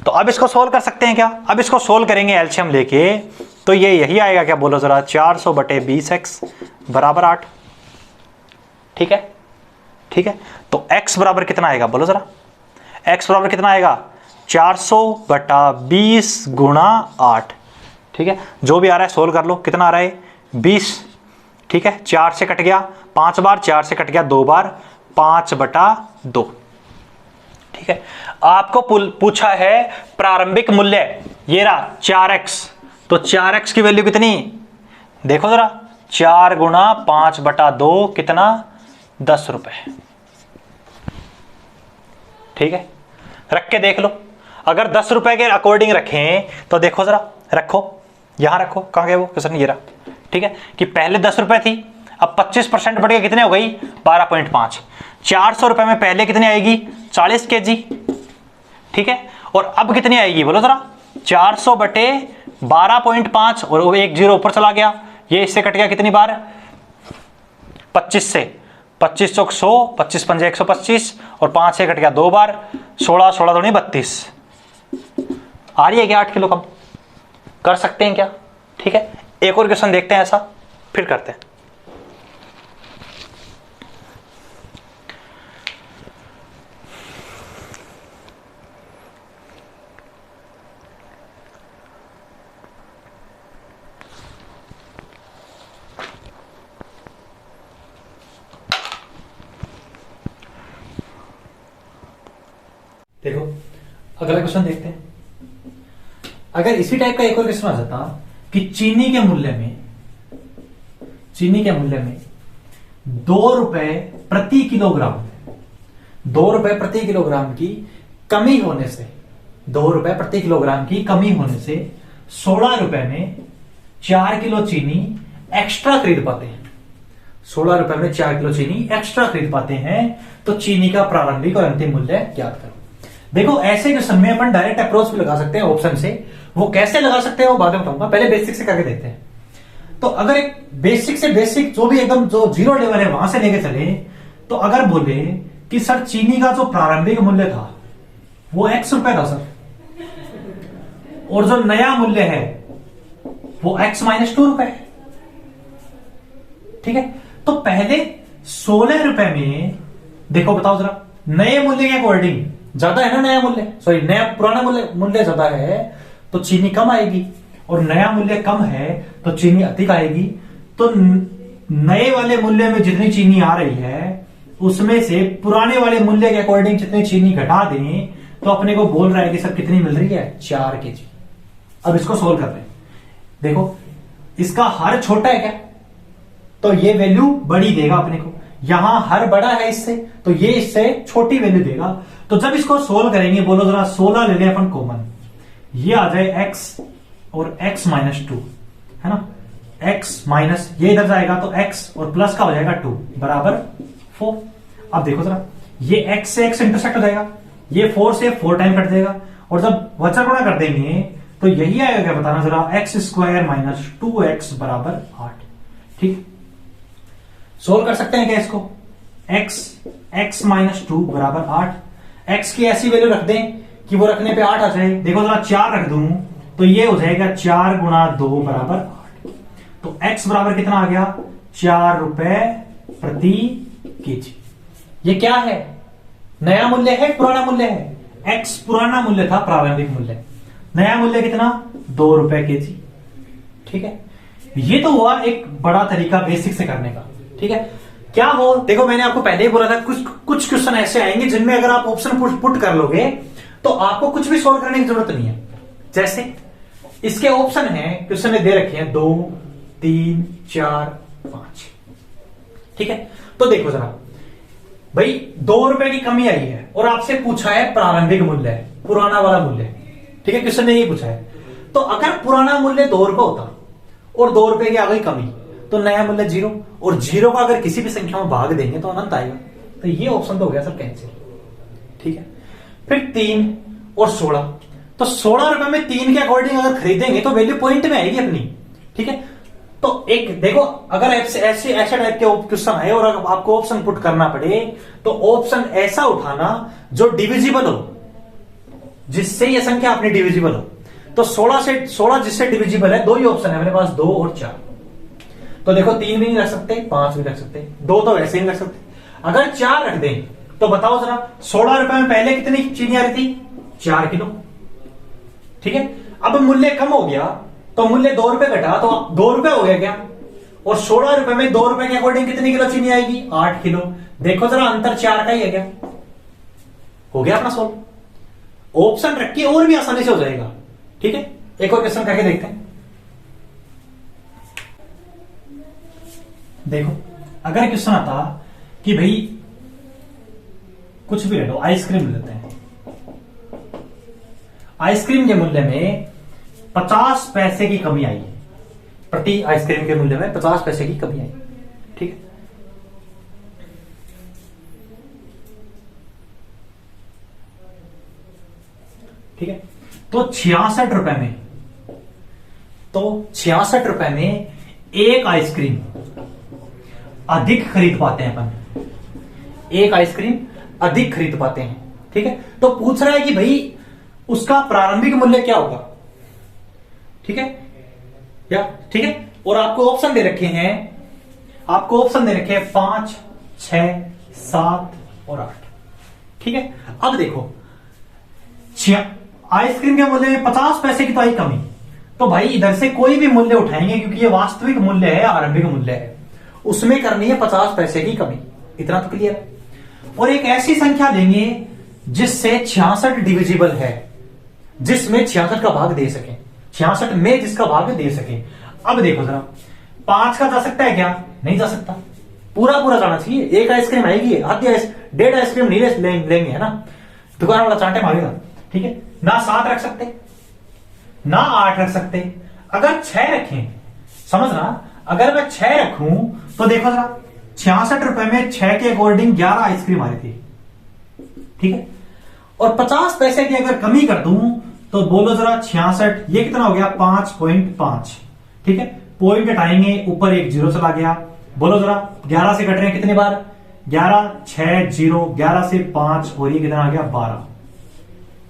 तो अब इसको सोल्व कर सकते हैं क्या, अब इसको सोल्व करेंगे एलसीएम लेके, तो ये यही आएगा क्या, बोलो जरा, 400/20x बराबर 8, ठीक है, ठीक है। तो x बराबर कितना आएगा, बोलो जरा, x बराबर कितना आएगा, 400/20 गुणा 8, ठीक है। जो भी आ रहा है सोल्व कर लो, कितना आ रहा है, 20, ठीक है, 4 से कट गया 5 बार, 4 से कट गया 2 बार, 5/2, ठीक है। आपको पूछा है प्रारंभिक मूल्य, ये रहा 4x, तो 4x की वैल्यू कितनी, देखो जरा, 4 गुणा 5/2 कितना, 10 रुपए, ठीक है। रख के देख लो, अगर 10 रुपए के अकॉर्डिंग रखें तो देखो जरा, रखो, यहां रखो, कहां गए वो क्वेश्चन, ये रहा, ठीक है, कि पहले 10 रुपए थी, अब 25% बढ़ गया, कितने हो गई, 12.5। 400 रुपए में पहले कितनी आएगी, 40 केजी, ठीक है, और अब कितनी आएगी, बोलो जरा, 400/12.5, और वो 1 0 ऊपर चला गया, ये इससे कट गया कितनी बार, 25 से, 25 चौक 100, 25 पंजे 125, और 5 से कट गया 2 बार, 16 16 दूनी 32, आ रही है क्या 8 किलो कम, कर सकते हैं क्या, ठीक है। एक और क्वेश्चन देखते हैं ऐसा, फिर करते हैं। देखो अगला क्वेश्चन देखते हैं। अगर इसी टाइप का एक और क्वेश्चन आ जाता कि चीनी के मूल्य में 2 रुपए प्रति किलोग्राम, 2 रुपए प्रति किलोग्राम की कमी होने से, 2 रुपए प्रति किलोग्राम की कमी होने से 16 रुपए में 4 किलो चीनी एक्स्ट्रा खरीद पाते हैं। 16 रुपए में 4 किलो चीनी एक्स्ट्रा खरीद पाते हैं, तो चीनी का प्रारंभिक और अंतिम मूल्य ज्ञात करो। देखो ऐसे क्वेश्चन में अपन डायरेक्ट अप्रोच भी लगा सकते हैं ऑप्शन से। वो कैसे लगा सकते हैं वो बाद में बताऊंगा, पहले बेसिक से करके देखते हैं। तो अगर एक बेसिक से बेसिक जो भी एकदम जो जीरो लेवल है वहां से लेके चले, तो अगर बोले कि सर चीनी का जो प्रारंभिक मूल्य था वो x रुपए था सर, और जो नया मूल्य है वो x माइनस 2 रुपए है, ठीक है। तो पहले 16 रुपए में देखो, बताओ जरा नए मूल्य के अकॉर्डिंग ज्यादा है ना नया मूल्य, सॉरी नया पुराना मूल्य ज्यादा है तो चीनी कम आएगी, और नया मूल्य कम है तो चीनी अधिक आएगी। तो नए वाले मूल्य में जितनी चीनी आ रही है उसमें से पुराने वाले मूल्य के अकॉर्डिंग जितनी चीनी घटा दें, तो अपने को बोल रहा है कि सर कितनी मिल रही है, 4 केजी। अब इसको सोल्व करते हैं। देखो इसका हर छोटा है क्या, तो ये वैल्यू बड़ी देगा अपने को। यहां हर बड़ा है इससे, तो ये इससे छोटी वैल्यू देगा। तो जब इसको सोल्व करेंगे, बोलो जरा 16 ले लें अपन कॉमन, ये आ जाए x और x माइनस 2, है ना। x माइनस ये इधर जाएगा तो x और प्लस का हो जाएगा 2 बराबर 4। अब देखो जरा ये x से x इंटरसेक्ट हो जाएगा, ये 4 से 4 टाइम कट जाएगा, और जब वचन गुणा कर देंगे तो यही आएगा क्या, बताना जरा, x स्क्वायर माइनस 2x बराबर 8। ठीक, सोल्व कर सकते हैं क्या इसको, x माइनस 2 बराबर 8। x की ऐसी वैल्यू रख दें कि वो रखने पे 8 आ जाए। देखो जरा 4 रख दूं तो ये हो जाएगा 4 गुणा 2 बराबर 8। तो x बराबर कितना आ गया, 4 रुपए प्रति केजी। ये क्या है, नया मूल्य है पुराना मूल्य है, x पुराना मूल्य था प्रारंभिक मूल्य, नया मूल्य कितना 2 रुपए केजी। ठीक है, ये तो हुआ एक बड़ा तरीका बेसिक से करने का। ठीक है, क्या हो, देखो मैंने आपको पहले ही बोला था कुछ क्वेश्चन ऐसे आएंगे जिनमें अगर आप ऑप्शन पुट कर लोगे तो आपको कुछ भी सोल्व करने की जरूरत नहीं है। जैसे इसके ऑप्शन है, क्वेश्चन में दे रखे हैं 2, 3, 4, 5। ठीक है, तो देखो जरा भाई 2 रुपए की कमी आई है और आपसे पूछा है प्रारंभिक मूल्य है, पुराना वाला मूल्य। ठीक है, क्वेश्चन ने यही पूछा है। तो अगर पुराना मूल्य 2 रुपए होता और 2 रुपए की आ गई कमी, तो नया मूल्य 0, और 0 का अगर किसी भी संख्या में भाग देंगे तो अनंत आएगा। तो ये ऑप्शन तो हो गया सर कैंसिल। ठीक है, फिर 3 और 16, तो 16 रुपए में 3 के अकॉर्डिंग अगर खरीदेंगे तो वैल्यू पॉइंट में आएगी अपनी। ठीक है, तो एक देखो अगर ऐसे टाइप के क्वेश्चन आए और अगर आपको ऑप्शन पुट करना पड़े तो ऑप्शन ऐसा उठाना जो डिविजिबल हो, जिससे ये संख्या अपनी डिविजिबल हो। तो 16 जिससे डिविजिबल है, 2 ही ऑप्शन है मेरे पास, 2 और 4। तो देखो 3 भी नहीं रख सकते, 5 भी रख सकते, 2 तो वैसे ही नहीं रख सकते। अगर 4 रख दें तो बताओ जरा 16 रुपए में पहले कितनी चीनी आ रही थी, 4 किलो। ठीक है, अब मूल्य कम हो गया तो मूल्य 2 रुपए घटा तो 2 रुपए हो गया क्या, और 16 रुपए में 2 रुपए के अकॉर्डिंग कितनी किलो चीनी आएगी, 8 किलो। देखो जरा अंतर 4 का ही है क्या, हो गया अपना सोल्व। ऑप्शन रख के और भी आसानी से हो जाएगा। ठीक है, एक और क्वेश्चन करके देखते हैं। देखो अगर क्वेश्चन आता कि भाई कुछ भी ले लो, आइसक्रीम लेते हैं, आइसक्रीम के मूल्य में 50 पैसे की कमी आई है, प्रति आइसक्रीम के मूल्य में 50 पैसे की कमी आई। ठीक है, ठीक है, तो 66 रुपए में, तो 66 रुपए में एक आइसक्रीम अधिक खरीद पाते हैं अपन, एक आइसक्रीम अधिक खरीद पाते हैं। ठीक है, तो पूछ रहा है कि भाई उसका प्रारंभिक मूल्य क्या होगा। ठीक है, या ठीक है, और आपको ऑप्शन दे रखे हैं, आपको ऑप्शन दे रखे हैं 5, 6, 7 और 8। ठीक है, अब देखो आइसक्रीम के मूल्य में 50 पैसे की तो आई कमी, तो भाई इधर से कोई भी मूल्य उठाएंगे क्योंकि ये वास्तविक मूल्य है, आरंभिक मूल्य है, उसमें करनी है 50 पैसे की कमी। इतना तो क्लियर है। और एक ऐसी संख्या देंगे जिससे 66 डिविजिबल है, जिसमें 66 का भाग दे सके, 66 में जिसका भाग दे सके। अब देखो जरा, 5 का जा सकता है क्या? नहीं जा सकता, पूरा पूरा जाना चाहिए। एक आइसक्रीम आएगी, आधी डेढ़ आइसक्रीम नहीं लेंगे, है ना, दुकान वाला चांटे मारेगा, ठीक है ना। 7 रख सकते, ना 8 रख सकते। अगर 6 रखें, समझना, अगर मैं 6 रखूं तो देखो जरा, 66 रुपए में 6 के अकॉर्डिंग 11 आइसक्रीम आ रही थी, ठीक है। और 50 पैसे की अगर कमी कर दूं तो बोलो जरा 66, ये कितना हो गया? 5.5, ठीक है। पॉइंट हटाएंगे, ऊपर एक 0 चला गया। बोलो जरा 11 से कट रहे हैं कितनी बार? 11, 6, 0, 11 से 5 और ये कितना आ गया? 12।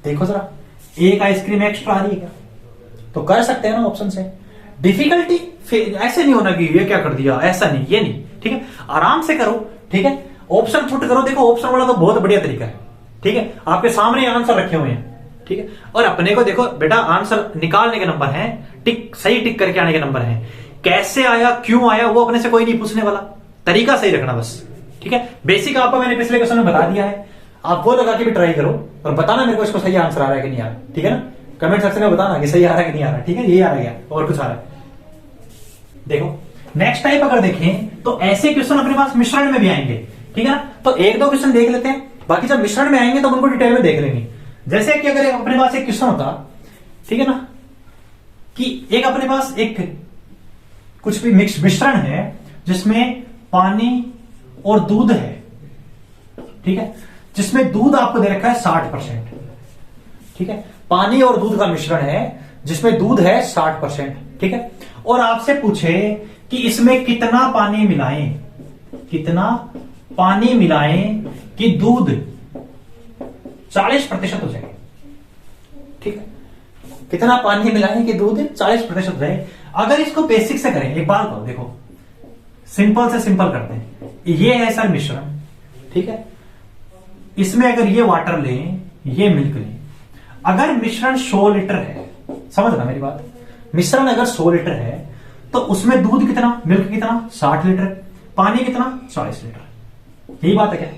देखो जरा, एक आइसक्रीम एक्स्ट्रा आ रही है क्या? तो कर सकते हैं ना ऑप्शन से। डिफिकल्टी ऐसे नहीं होना कि ये क्या कर दिया, ऐसा नहीं, ये नहीं, ठीक है। आराम से करो, ठीक है। ऑप्शन पुट करो। देखो ऑप्शन वाला तो बहुत बढ़िया तरीका है, ठीक है। आपके सामने आंसर रखे हुए हैं, ठीक है। और अपने को देखो बेटा, आंसर निकालने के नंबर हैं, टिक सही टिक करके आने के नंबर हैं। कैसे आया, क्यों आया, वो अपने से कोई नहीं पूछने वाला, तरीका सही रखना बस, ठीक है। बेसिक आपको मैंने पिछले क्वेश्चन में बता दिया है, आप वो लगा के भी ट्राई करो और बताना मेरे को इसको सही आंसर आ रहा है कि नहीं आ रहा, ठीक है ना। कमेंट सेक्शन में बताना कि सही आ रहा है कि नहीं आ रहा, ठीक है। ये आ रहा है और कुछ आ रहा है। देखो नेक्स्ट टाइप अगर देखें तो ऐसे क्वेश्चन अपने पास मिश्रण में भी आएंगे, ठीक है ना। तो एक दो क्वेश्चन देख लेते हैं, बाकी जब मिश्रण में आएंगे तो उनको डिटेल में देख लेंगे। जैसे कि अगर अपने पास एक क्वेश्चन होता, ठीक है ना, कि एक अपने पास एक कुछ भी मिश्रण है जिसमें पानी और दूध है, ठीक है, जिसमें दूध आपको दे रखा है 60%, ठीक है। पानी और दूध का मिश्रण है जिसमें दूध है 60%, ठीक है। और आपसे पूछे कि इसमें कितना पानी मिलाएं, कितना पानी मिलाएं कि दूध 40% हो जाए, ठीक है। कितना पानी मिलाएं कि दूध 40% हो जाए। अगर इसको बेसिक से करें, एक बात करो, देखो सिंपल से सिंपल करते हैं। ये है सर मिश्रण, ठीक है। इसमें अगर ये वाटर लें, ये मिल्क लें, अगर मिश्रण 100 लीटर है, समझ रहा मेरी बात, मिश्रण अगर 100 लीटर है तो उसमें दूध कितना, मिल्क कितना, 60 लीटर, पानी कितना, 40 लीटर। यही बात है क्या?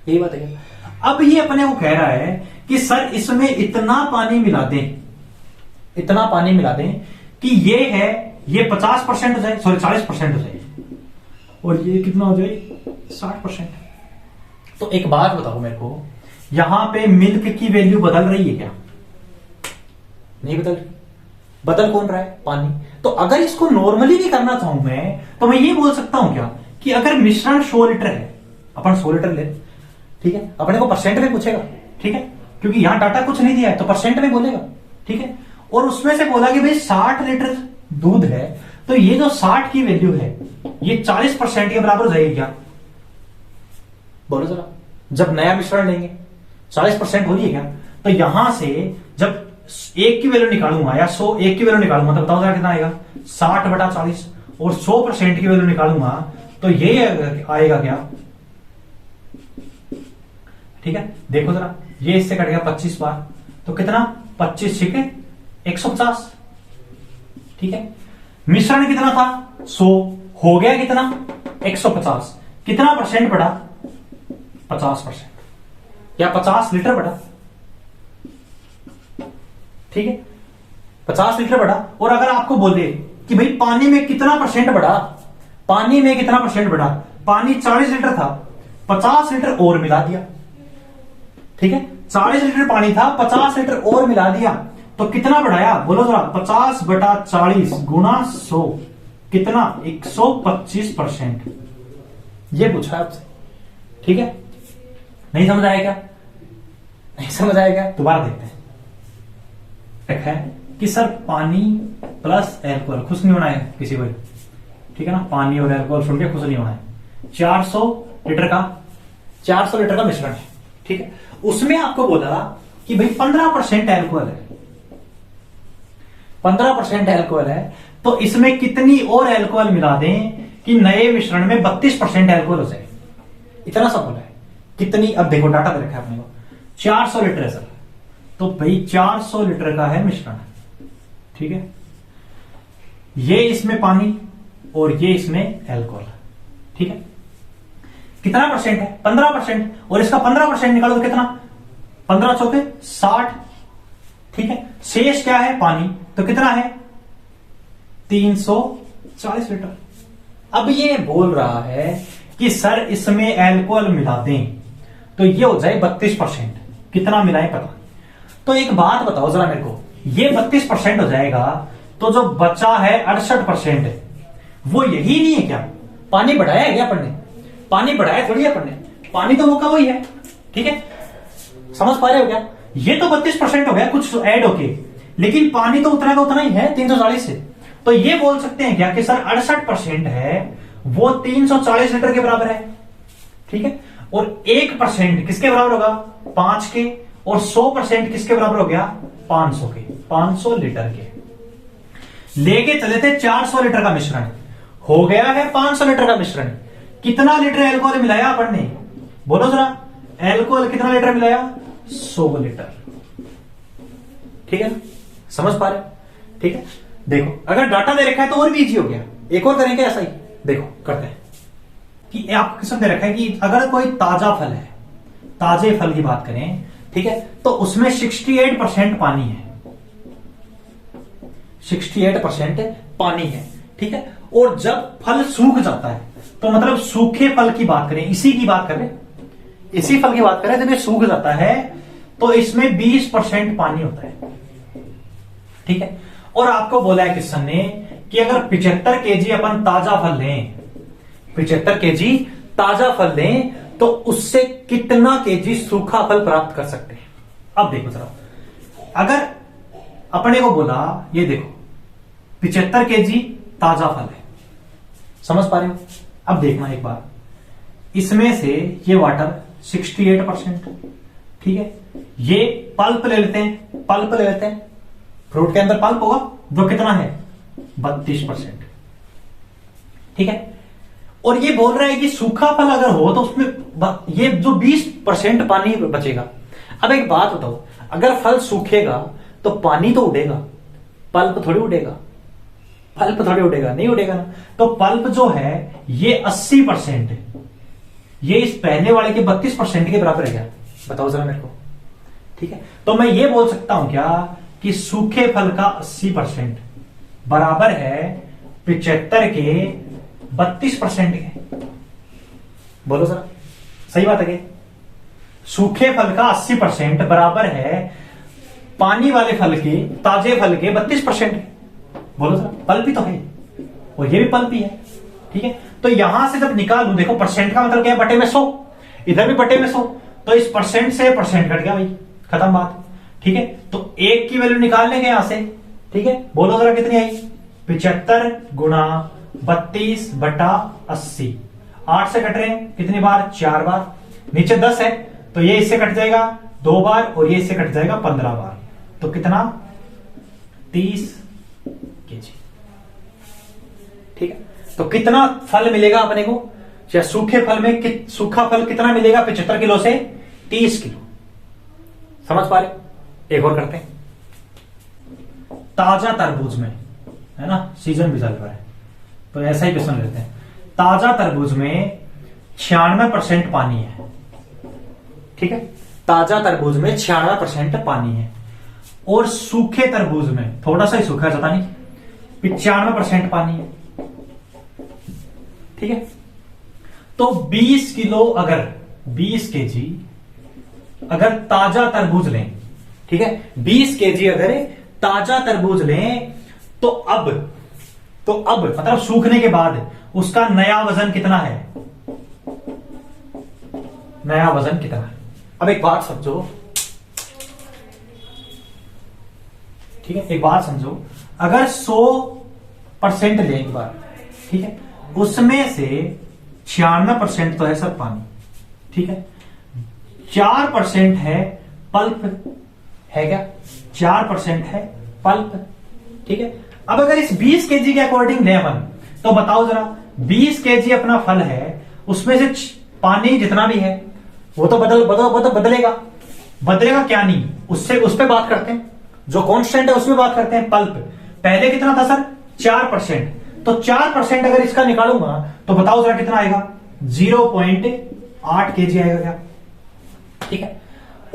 यही बात है क्या? अब ये अपने को कह रहा है कि सर इसमें इतना पानी मिला दें, इतना पानी मिला दें कि ये है, ये 50% हो जाए, सॉरी 40% हो जाए, और ये कितना हो जाए, 60%। तो एक बात बताओ मेरे को, यहां पे मिल्क की वैल्यू बदल रही है क्या? नहीं बदल रही। बदल कौन रहा है? पानी। तो अगर इसको नॉर्मली भी करना चाहूं मैं, तो मैं ये बोल सकता हूं क्या कि अगर मिश्रण 100 लीटर है, अपन 100 लीटर ले, ठीक है, अपने को परसेंट में पूछेगा, ठीक है, क्योंकि यहां डाटा कुछ नहीं दिया है तो परसेंट में बोलेगा, ठीक है। और उसमें से बोला कि भाई 60 लीटर दूध है, तो ये जो 60 की वैल्यू है ये 40% के बराबर हो जाएगी क्या? बोलो जरा। जब नया मिश्रण लेंगे 40% हो रही है क्या? तो यहां से जब 1 की वैल्यू निकालूंगा या 1 की वैल्यू निकालूंगा तो बताओ जरा कितना आएगा? 60/40। और 100% की वैल्यू निकालूंगा तो ये आएगा क्या? ठीक है, देखो जरा, ये इससे कट गया 25 बार, तो कितना? 25 ठीक है 150, ठीक है। मिश्रण कितना था? 100, हो गया कितना? 150। कितना परसेंट बढ़ा? 50%, या 50 लीटर बढ़ा, ठीक है, 50 लीटर बढ़ा। और अगर आपको बोले कि भाई पानी में कितना परसेंट बढ़ा, पानी में कितना परसेंट बढ़ा, पानी 40 लीटर था, 50 लीटर और मिला दिया, ठीक है, 40 लीटर पानी था, 50 लीटर और मिला दिया, तो कितना बढ़ाया? बोलो जरा। 50/40 गुणा 100 कितना? 125%। ये पूछा आपसे, ठीक है। नहीं समझ आया क्या? नहीं समझ आया क्या? दोबारा देखते हैं। एक है कि सर पानी प्लस एल्कोहल, खुश नहीं होना है किसी को, ठीक है ना, पानी और एल्कोहल सुन के खुश नहीं होना है। 400 लीटर का मिश्रण है, ठीक है। उसमें आपको बोला कि भाई 15% एल्कोहल है, 15% एल्कोहल है, तो इसमें कितनी और एल्कोहल मिला दें कि नए मिश्रण में 32% एल्कोहल हो जाए। इतना सा बोला है। कितनी? अब देखो डाटा दे रखा है अपने को, 400 लीटर है सर, तो भाई 400 लीटर का है मिश्रण, ठीक है। ये इसमें पानी और ये इसमें एल्कोहल, ठीक है। कितना परसेंट है? 15%, और इसका 15% निकालो तो कितना? 15 चौके 60, ठीक है। शेष क्या है? पानी। तो कितना है? 340 लीटर। अब ये बोल रहा है कि सर इसमें एल्कोहल मिला दें तो ये हो जाए 32%। कितना मिलाएं पता। तो एक बात बताओ जरा मेरे को, ये 32% हो जाएगा तो जो बचा है 68% वो यही नहीं है क्या? पानी बढ़ाया है क्या अपन ने? पानी बढ़ाया थोड़ी है अपन ने, पानी तो वो का वही है, ठीक है। समझ पा रहे हो क्या? ये तो 32% हो गया कुछ ऐड होके, लेकिन पानी तो उतना का उतना ही है 340 से। तो ये बोल सकते हैं क्या कि सर 68% है वो 340 लीटर के बराबर है, ठीक है। और 1% किसके बराबर होगा? 5 के। और 100% किसके बराबर हो गया? 500 के, 500 लीटर के। लेके चले थे 400 लीटर का मिश्रण, हो गया है 500 लीटर का मिश्रण। कितना लीटर एल्कोहल मिलाया अपन ने? बोलो जरा, एल्कोहल कितना लीटर मिलाया? 100 लीटर, ठीक है ना? समझ पा रहे? ठीक है। देखो अगर डाटा दे रखा है तो और भी इजी हो गया। एक और करेंगे ऐसा ही, देखो करते हैं कि आपको किस्म दे रखा है कि अगर कोई ताजा फल है, ताजे फल की बात करें, ठीक है, तो उसमें 68% पानी है, 68% पानी है, ठीक है। और जब फल सूख जाता है तो मतलब सूखे फल की बात करें, इसी की बात करें, इसी फल की बात करें, जब ये सूख जाता है तो इसमें 20% पानी होता है, ठीक है। और आपको बोला है किसन ने कि अगर 75 केजी अपन ताजा फल लें, 75 केजी ताजा फल लें तो उससे कितना केजी सूखा फल प्राप्त कर सकते हैं। अब देखो जरा, अगर अपने को बोला ये देखो 75 केजी ताजा फल है, समझ पा रहे हो? अब देखना एक बार, इसमें से ये वाटर 68%, ठीक है। ये पल्प ले लेते हैं, पल्प ले लेते हैं, फ्रूट के अंदर पल्प होगा जो कितना है? 32%, ठीक है। और ये बोल रहा है कि सूखा फल अगर हो तो उसमें ये जो 20% पानी बचेगा। अब एक बात बताओ, अगर फल सूखेगा तो पानी तो उड़ेगा, पल्प थोड़ी उड़ेगा, पल्प थोड़ी उड़ेगा, नहीं उड़ेगा ना। तो पल्प जो है ये 80% है, ये इस पहले वाले के 32% के बराबर है क्या? बताओ जरा मेरे को, ठीक है। तो मैं ये बोल सकता हूं क्या कि सूखे फल का 80% बराबर है 75 के 32% के? बोलो जरा, सही बात है क्या? सूखे फल का 80% बराबर है पानी वाले फल के, ताजे फल के 32%। बोलो सर, पल्प ही तो है और ये भी पल्प ही है, ठीक है। तो यहां से जब निकालू, देखो परसेंट का मतलब क्या है? बटे में 100, इधर भी बटे में 100, तो इस परसेंट से परसेंट कट गया भाई, खत्म बात, ठीक है। तो एक की वैल्यू निकाल लेंगे यहां से, ठीक है। बोलो जरा कितनी आई? 75 गुणा 32 बटा 80, 8 से कट रहे हैं कितनी बार? 4 बार। नीचे 10 है तो ये इससे कट जाएगा 2 बार और ये इससे कट जाएगा 15 बार। तो कितना? 30 केजी, ठीक है। तो कितना फल मिलेगा अपने को? या सूखे फल में सूखा फल कितना मिलेगा? 75 किलो से 30 किलो। समझ पा रहे? एक और करते हैं, ताजा तरबूज में, है ना, सीजन भी चल रहा है तो ऐसा ही क्वेश्चन लेते हैं। ताजा तरबूज में 96% पानी है, ठीक है। ताजा तरबूज में 96% पानी है और सूखे तरबूज में थोड़ा सा ही सूखा, ज्यादा नहीं, 95% पानी है, ठीक है। तो 20 किलो, अगर 20 केजी अगर ताजा तरबूज लें, ठीक है, 20 केजी अगर ताजा तरबूज लें तो अब मतलब सूखने के बाद उसका नया वजन कितना है? नया वजन कितना है? अब एक बात समझो, ठीक है, एक बात समझो, अगर 100% लें एक बार, ठीक है, उसमें से 96% तो है सर पानी, ठीक है, 4% है पल्प, है क्या? 4% है पल्प, ठीक है। अब अगर इस 20 केजी के अकॉर्डिंग लें अपन, तो बताओ जरा, 20 केजी अपना फल है, उसमें से पानी जितना भी है वो तो बदलेगा क्या? नहीं, उससे उस पर बात करते हैं, जो कांस्टेंट है उसमें बात करते हैं। पल्प पहले कितना था सर? 4%, तो 4% अगर इसका निकालूंगा तो बताओ जरा कितना आएगा? 0.8 केजी आएगा क्या? ठीक है।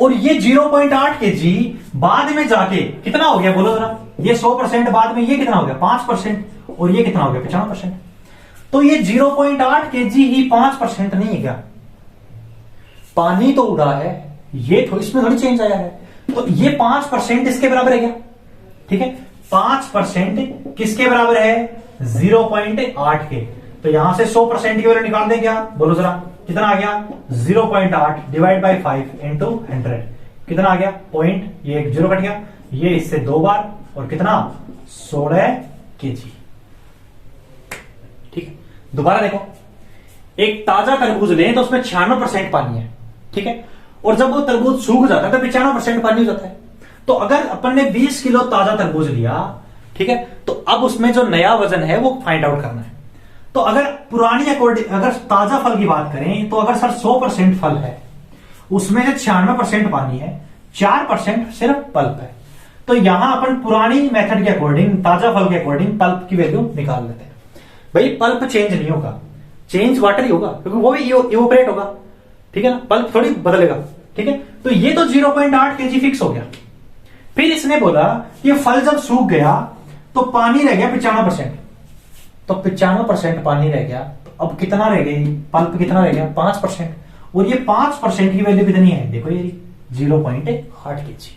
और ये 0.8 kg बाद में जाके कितना हो गया बोलो जरा, ये 100% बाद में ये कितना हो गया 5%, और ये कितना हो गया 95%। तो ये 0.8 kg ही 5% नहीं है क्या? पानी तो उड़ा है, ये इसमें थोड़ी चेंज आया है, तो ये 5% इसके बराबर है क्या? ठीक है, 5% किसके बराबर है? 0.8 के। तो यहां से 100% की वैल्यू निकाल दें क्या? बोलो जरा, कितना आ गया? 0.8 डिवाइड बाई 5 इंटू 100 कितना आ गया? पॉइंट, ये एक जीरो कट गया, ये इससे 2 बार, और कितना? 16 kg। ठीक है, दोबारा देखो, एक ताजा तरबूज लें तो उसमें 96% पानी है, ठीक है, और जब वो तरबूज सूख जाता है तो 95% पानी हो जाता है। तो अगर अपन ने 20 किलो ताजा तरबूज लिया, ठीक है, तो अब उसमें जो नया वजन है वो फाइंड आउट करना है। तो अगर पुरानी अकॉर्डिंग, अगर ताजा फल की बात करें तो अगर सर 100% फल है, उसमें से 96% पानी है, 4% सिर्फ पल्प है, तो यहां अपन पुरानी मेथड के अकॉर्डिंग, ताजा फल के अकॉर्डिंग पल्प की वैल्यू निकाल लेते हैं। भाई पल्प चेंज नहीं होगा, चेंज वाटर ही होगा, क्योंकि वो भी इवोपरेट होगा, ठीक है ना, पल्प थोड़ी बदलेगा। ठीक है, तो ये तो 0.8 kg फिक्स हो गया। फिर इसने बोला ये फल जब सूख गया तो पानी रह गया 95%, तो 95% पानी रह गया, तो अब कितना रह गया? पल्प कितना रह गया? 5%, और ये 5% की वैल्यू कितनी है? देखो ये 0.8 kg।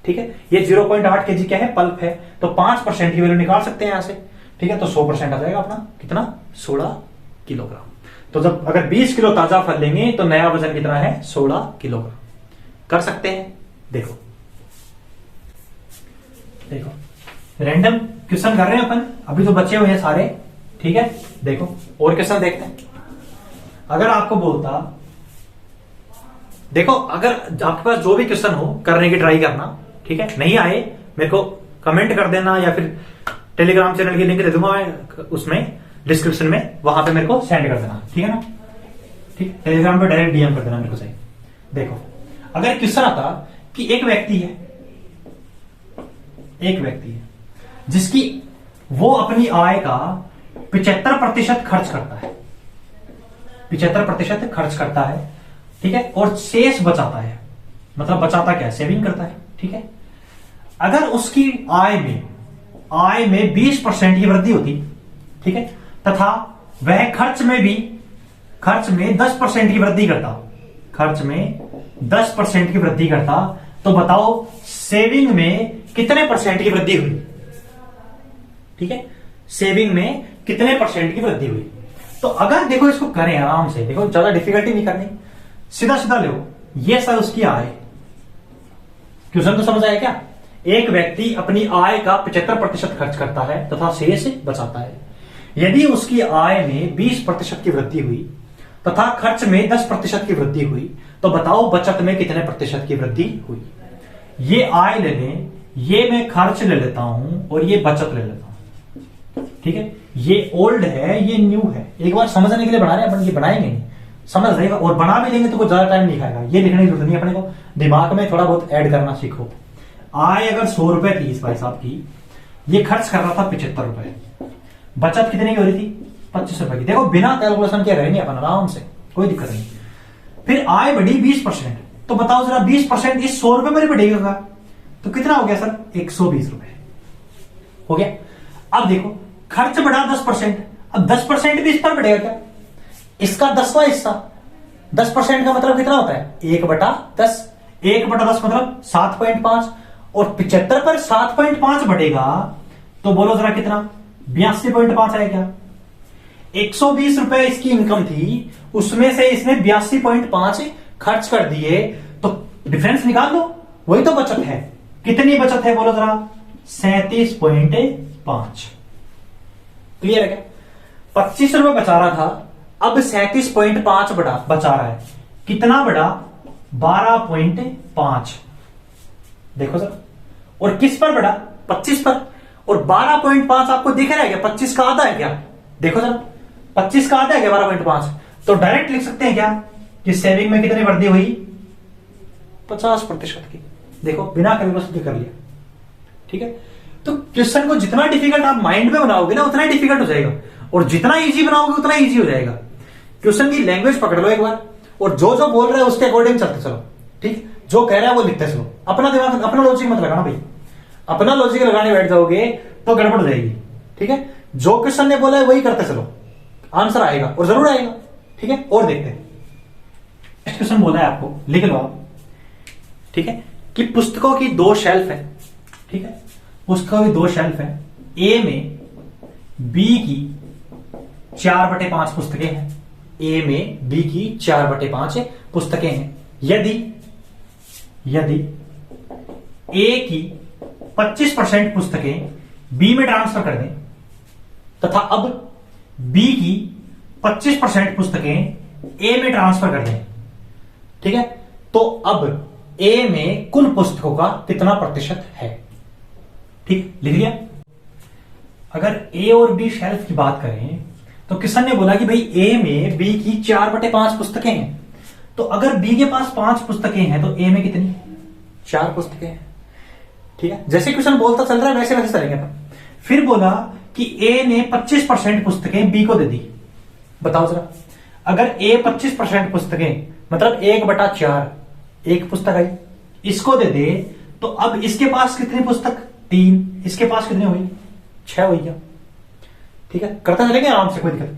ठीक है, ये 0.8 kg क्या है? पल्प है, तो 5% की वैल्यू निकाल सकते हैं यहां से। ठीक है, तो 100% आ जाएगा अपना कितना? 16 किलोग्राम। तो जब अगर 20 किलो ताजा फल लेंगे तो नया वजन कितना है? 16 किलोग्राम। कर सकते हैं, देखो देखो रैंडम क्वेश्चन कर रहे हैं अपन, अभी तो बचे हुए हैं सारे। ठीक है, देखो और क्वेश्चन देखते हैं। अगर आपको बोलता, देखो अगर आपके पास जो भी क्वेश्चन हो करने की ट्राई करना, ठीक है, नहीं आए मेरे को कमेंट कर देना, या फिर टेलीग्राम चैनल की लिंक दे दूंगा मैं उसमें डिस्क्रिप्शन में, वहां पे मेरे को सेंड कर देना, ठीक है ना। ठीक, टेलीग्राम पे डायरेक्ट डीएम कर देना मेरे को सही। देखो अगर क्वेश्चन आता कि एक व्यक्ति है जिसकी वो अपनी आय का 75% खर्च करता है, 75% खर्च करता है, ठीक है, और शेष बचाता है, मतलब बचाता क्या है? सेविंग करता है। ठीक है, अगर उसकी आय में 20% की वृद्धि होती, ठीक है, तथा वह खर्च में 10% की वृद्धि करता, खर्च में 10% की वृद्धि करता, तो बताओ सेविंग में कितने % की वृद्धि हुई? ठीक है, सेविंग में कितने % की वृद्धि हुई? तो अगर देखो इसको करें आराम से, देखो ज्यादा डिफिकल्टी नहीं करनी, सीधा सीधा लो, ये सर उसकी आय। क्वेश्चन तो समझ आया क्या? एक व्यक्ति अपनी आय का 75% खर्च करता है तथा शेष बचाता है। यदि उसकी आय में 20% की वृद्धि हुई तथा खर्च में 10% की वृद्धि हुई, तो बताओ बचत में कितने % की वृद्धि हुई? ये आय ले लें, ये मैं खर्च ले लेता हूं, और ये बचत ले लेता हूं। ठीक है, ये ओल्ड है, ये न्यू है। एक बार समझने के लिए बना रहे हैं अपन, ये बनाएंगे नहीं, समझ रहेगा, और बना भी लेंगे तो कुछ ज्यादा टाइम नहीं खाएगा। ये लिखने की जरूरत नहीं अपने को, दिमाग में थोड़ा बहुत ऐड करना सीखो। आय अगर 100 रुपए थी इस भाई साहब की, ये खर्च कर रहा था 75 रुपए, बचत कितने की हो रही थी? 25 रुपए की। देखो बिना कैलकुलेशन के रहेंगे अपन आराम से, कोई दिक्कत नहीं। फिर आय बढ़ी 20%, तो बताओ जरा 20% इस 100 रुपए में बढ़ेगा तो कितना हो गया सर? 120 रुपए हो गया। अब देखो खर्च बढ़ा 10%, अब 10% भी इस पर बढ़ेगा क्या? इसका 10वां हिस्सा, 10% का मतलब कितना होता है? 1/10, 1/10 मतलब 7.5, और 75 पर 7.5 बढ़ेगा, तो बोलो जरा कितना? 82.5 है क्या? 120 रुपए इसकी इनकम थी, उसमें से इसने 82.5 खर्च कर दिए, तो डिफरेंस निकाल लो, वही तो बचत है। कितनी बचत है बोलो जरा? 37.5। क्लियर है क्या? 25 रुपए बचा रहा था, अब 37.5 बचा रहा है। कितना बढ़ा? 12.5। देखो सर, और किस पर बढ़ा? 25 पर, और 12.5 आपको दिख रहा है क्या? 25 का आधा है क्या? देखो सर, 25 का आधा है क्या 12.5? तो डायरेक्ट लिख सकते हैं क्या कि सेविंग में कितनी वृद्धि हुई? 50% की। देखो बिना कैलकुलेशन कर लिया। ठीक है, तो क्वेश्चन को जितना डिफिकल्ट आप माइंड में बनाओगे ना, उतना डिफिकल्ट हो जाएगा, और जितना इजी बनाओगे उतना इजी हो जाएगा। क्वेश्चन की लैंग्वेज पकड़ लो एक बार, और जो जो बोल रहे हैं उसके अकॉर्डिंग चलते चलो। ठीक, जो कह रहा है वो लिखते चलो, अपना दिमाग अपना लॉजिक मत लगाना भाई, अपना लॉजिक लगाने बैठ जाओगे तो गड़बड़ हो जाएगी। ठीक है, जो क्वेश्चन ने बोला है वही करते चलो, आंसर आएगा और जरूर आएगा। ठीक है, और देखते हैं नेक्स्ट क्वेश्चन बोला है आपको, लिख लो आप। ठीक है, कि पुस्तकों की 2 शेल्फ है। ठीक है, पुस्तकों की 2 शेल्फ है, ए में बी की 4/5 पुस्तकें हैं, ए में बी की 4/5 पुस्तकें हैं। यदि ए की 25% पुस्तकें बी में ट्रांसफर कर दें तथा अब बी की 25% पुस्तकें ए में ट्रांसफर कर दें। ठीक है, तो अब ए में कुल पुस्तकों का कितना प्रतिशत है? ठीक, लिख लिया। अगर ए और बी शेल्फ की बात करें तो किशन ने बोला कि भाई ए में बी की 4/5 पुस्तकें हैं, तो अगर बी के पास 5 पुस्तकें हैं तो ए में कितनी? 4 पुस्तकें हैं। ठीक है, जैसे क्वेश्चन बोलता चल रहा है वैसे वैसे चलेंगे। फिर बोला कि ए ने 25% पुस्तकें बी को दे दी। बताओ जरा, अगर ए 25% पुस्तकें मतलब 1/4 एक पुस्तक आई, इसको दे दे तो अब इसके पास कितनी पुस्तक? 3, इसके पास कितनी हुई? 6 हुई क्या? ठीक है, करते चलेंगे आराम से, कोई दिक्कत नहीं।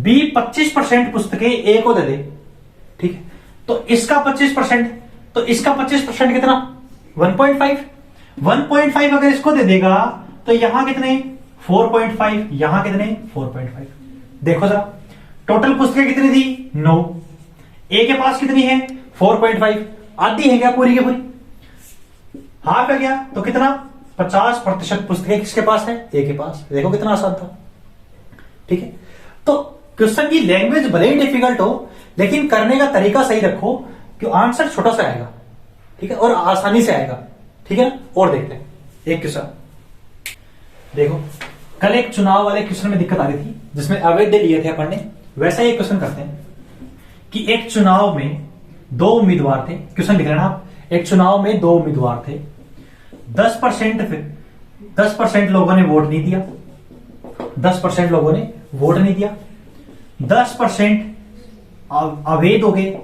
बी 25% पुस्तकें ए को दे दे। ठीक है, तो इसका 25%, तो इसका 25% कितना? 1.5 अगर इसको दे देगा तो यहां कितने? 4.5, यहां कितने? 4.5। देखो जरा, टोटल पुस्तकें कितनी थी? 9, ए के पास कितनी है? 4.5, आधी है क्या पूरी की पूरी? हाफ है क्या? तो कितना? 50% पुस्तकें किसके पास है? ए के पास। देखो कितना आसान था। ठीक है, तो क्वेश्चन की लैंग्वेज भले ही डिफिकल्ट हो लेकिन करने का तरीका सही रखो कि आंसर छोटा सा आएगा। ठीक है, और आसानी से आएगा। ठीक है ना, और देखते हैं एक क्वेश्चन। देखो, कल एक चुनाव वाले क्वेश्चन में दिक्कत आ रही थी जिसमें अवैध लिए थे अपन ने, वैसा ही क्वेश्चन करते हैं कि एक चुनाव में 2 उम्मीदवार थे। क्वेश्चन लिख लेना आप, एक चुनाव में 2 उम्मीदवार थे, 10% लोगों ने वोट नहीं दिया, 10% लोगों ने वोट नहीं दिया, 10% अवैध हो गए।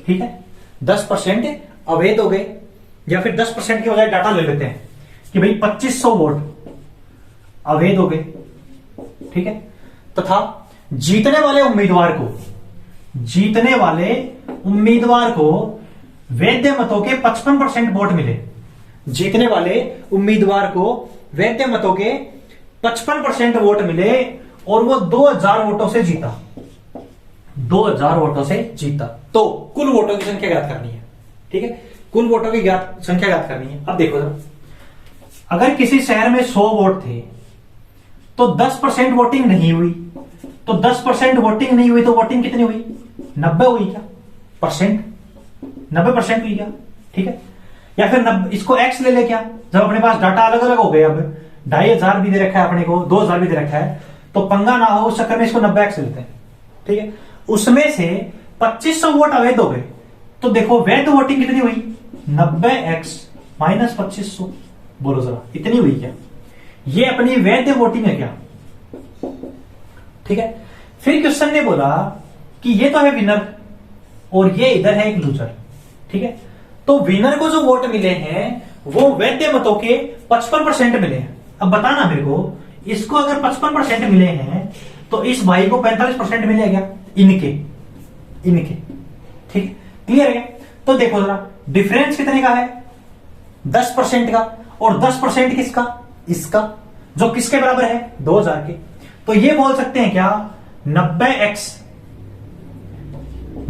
ठीक है, 10% अवैध हो गए, या फिर 10% की बजाय डाटा ले लेते हैं कि भाई 2500 वोट अवैध हो गए। ठीक है, तथा जीतने वाले उम्मीदवार को वैध मतों के 55% वोट मिले। जीतने वाले उम्मीदवार को वैध मतों के 55% वोट मिले और वो 2000 वोटों से जीता। 2000 वोटों से जीता, तो कुल वोटों की संख्या ज्ञात करनी है। ठीक है, कुल वोटों की संख्या ज्ञात करनी है। अब देखो जरा, अगर किसी शहर में 100 वोट थे तो 10% वोटिंग नहीं हुई, तो 10% वोटिंग नहीं हुई तो वोटिंग कितनी हुई? 90 हुई क्या? परसेंट 90% हुई क्या? ठीक है, या फिर इसको एक्स ले ले क्या, जब अपने पास डाटा अलग अलग हो गए, अब 2500 भी दे रखा है अपने को, 2000 भी दे रखा है, तो पंगा ना हो उस चक्कर में इसको 90x लेते हैं। ठीक है, उसमें से 2500 वोट अवैध हो गए, तो देखो वैध वोटिंग कितनी हुई? 90x माइनस 2500, बोलो जरा इतनी हुई क्या? ये अपनी वैध वोटिंग है क्या? ठीक है, फिर क्वेश्चन ने बोला कि ये तो है विनर और ये इधर है एक लूजर। ठीक है, तो विनर को जो वोट मिले हैं वो वैध मतों के 55% मिले हैं। अब बताना मेरे को, इसको अगर 55% मिले हैं तो इस भाई को 45% मिले क्या? इनके ठीक है, क्लियर है? तो देखो जरा, डिफरेंस कितने का है? 10% का, और 10% किसका? इसका, जो किसके बराबर है? 2000 के। तो ये बोल सकते हैं क्या? 90x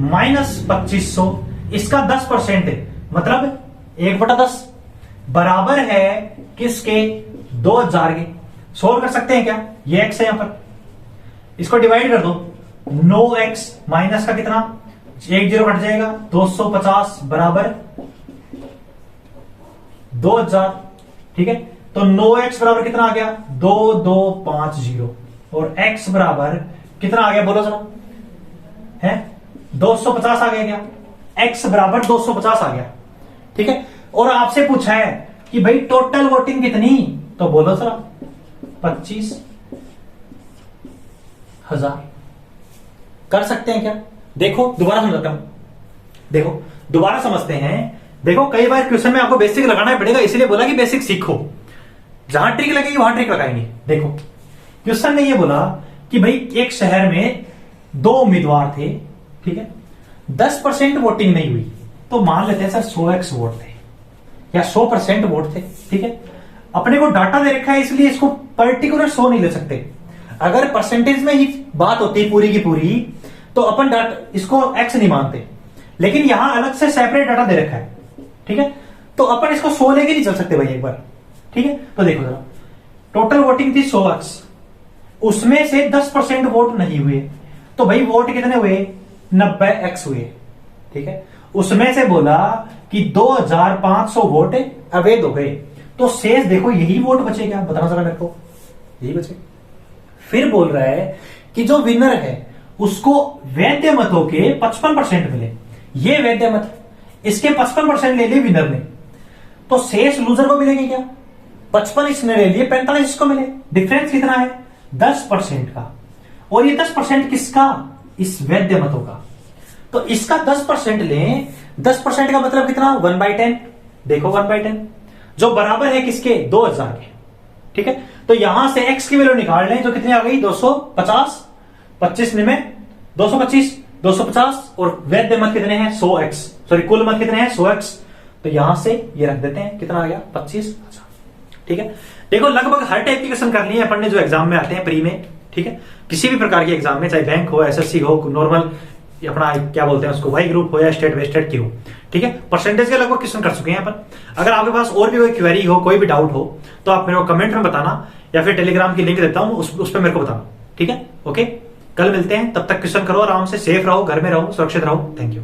माइनस 2500, इसका 10% है, मतलब 1/10 बराबर है किसके? 2000 के। सोल्व कर सकते हैं क्या? ये x है यहां पर, इसको डिवाइड कर दो, 9x माइनस का कितना? 1 0 कट जाएगा, 250 बराबर 2000। ठीक है, तो 9x बराबर कितना आ गया? 2250, और x बराबर कितना आ गया बोलो जरा? है 250 आ गया क्या? x बराबर 250 आ गया। ठीक है, और आपसे पूछा है कि भाई टोटल वोटिंग कितनी, तो बोलो जरा 25,000। कर सकते हैं क्या? देखो दोबारा समझाता हूं। देखो, दोबारा समझते हैं। देखो कई बार क्वेश्चन में आपको बेसिक लगाना पड़ेगा, इसलिए बोला कि बेसिक सीखो, जहां ट्रिक लगेगी वहां ट्रिक लगाएंगे। देखो क्वेश्चन ने ये बोला कि भाई एक शहर में 2 उम्मीदवार थे, ठीक है, 10% वोटिंग नहीं हुई, तो मान लेते हैं सर 100x वोट थे या 100% वोट थे, ठीक है। अपने को डाटा दे रखा है इसलिए इसको पर्टिकुलर 100 नहीं ले सकते। अगर परसेंटेज में ही बात होती पूरी की पूरी तो अपन डाटा इसको x नहीं मानते, लेकिन यहां अलग से सेपरेट डाटा दे रखा है, ठीक है, तो अपन इसको 100 लेके नहीं चल सकते भाई एक बार, ठीक है। तो देखो जरा, टोटल वोटिंग थी 100x, उसमें से 10% वोट नहीं हुए, तो भाई वोट कितने हुए, 90x हुए, ठीक है। उसमें से बोला कि 2500 वोट अवैध हो गए, तो शेष देखो यही वोट बचे, क्या बताना जरा मेरे को, यही बचे। फिर बोल रहा है कि जो विनर है उसको वैध मतों के 55% मिले, ये वैध मत, इसके 55% ले लिए विनर ने, तो शेष लूजर को मिलेंगे क्या, 55 इसने ले लिए, 45 इसको मिले, डिफरेंस कितना है 10% का। और ये 10% किसका, इस वैध मतों का, तो इसका 10% लें, 10% का मतलब कितना 1/10, देखो 1/10 जो बराबर है किसके 2000 के, ठीक है। तो यहां से x की वैल्यू निकाल लें जो कितनी आ गई 250, 25 में 225, 250 और वैध मत कितने हैं 100x, सॉरी कुल मत कितने हैं 100x, तो यहां से ये रख देते हैं, कितना आ गया 25,000, ठीक है। देखो लगभग हर टाइप की क्वेश्चन कर लिए अपन ने जो एग्जाम में आते हैं प्री में, ठीक है, किसी भी प्रकार के एग्जाम में, चाहे बैंक हो, एसएससी हो, नॉर्मल अपना क्या बोलते हैं उसको वाई ग्रुप हो या स्टेट वेस्टेड की हो, ठीक है, परसेंटेज के लगभग क्वेश्चन कर चुके हैं अपन। अगर आपके पास और भी कोई क्वेरी हो, कोई भी डाउट हो, तो आप मेरे को कमेंट में बताना या फिर टेलीग्राम की लिंक देता हूं, उस पर मेरे को बताना, ठीक है। ओके, कल मिलते हैं, तब तक क्वेश्चन करो आराम से, सेफ रहो, घर में रहो, सुरक्षित रहो। Thank you.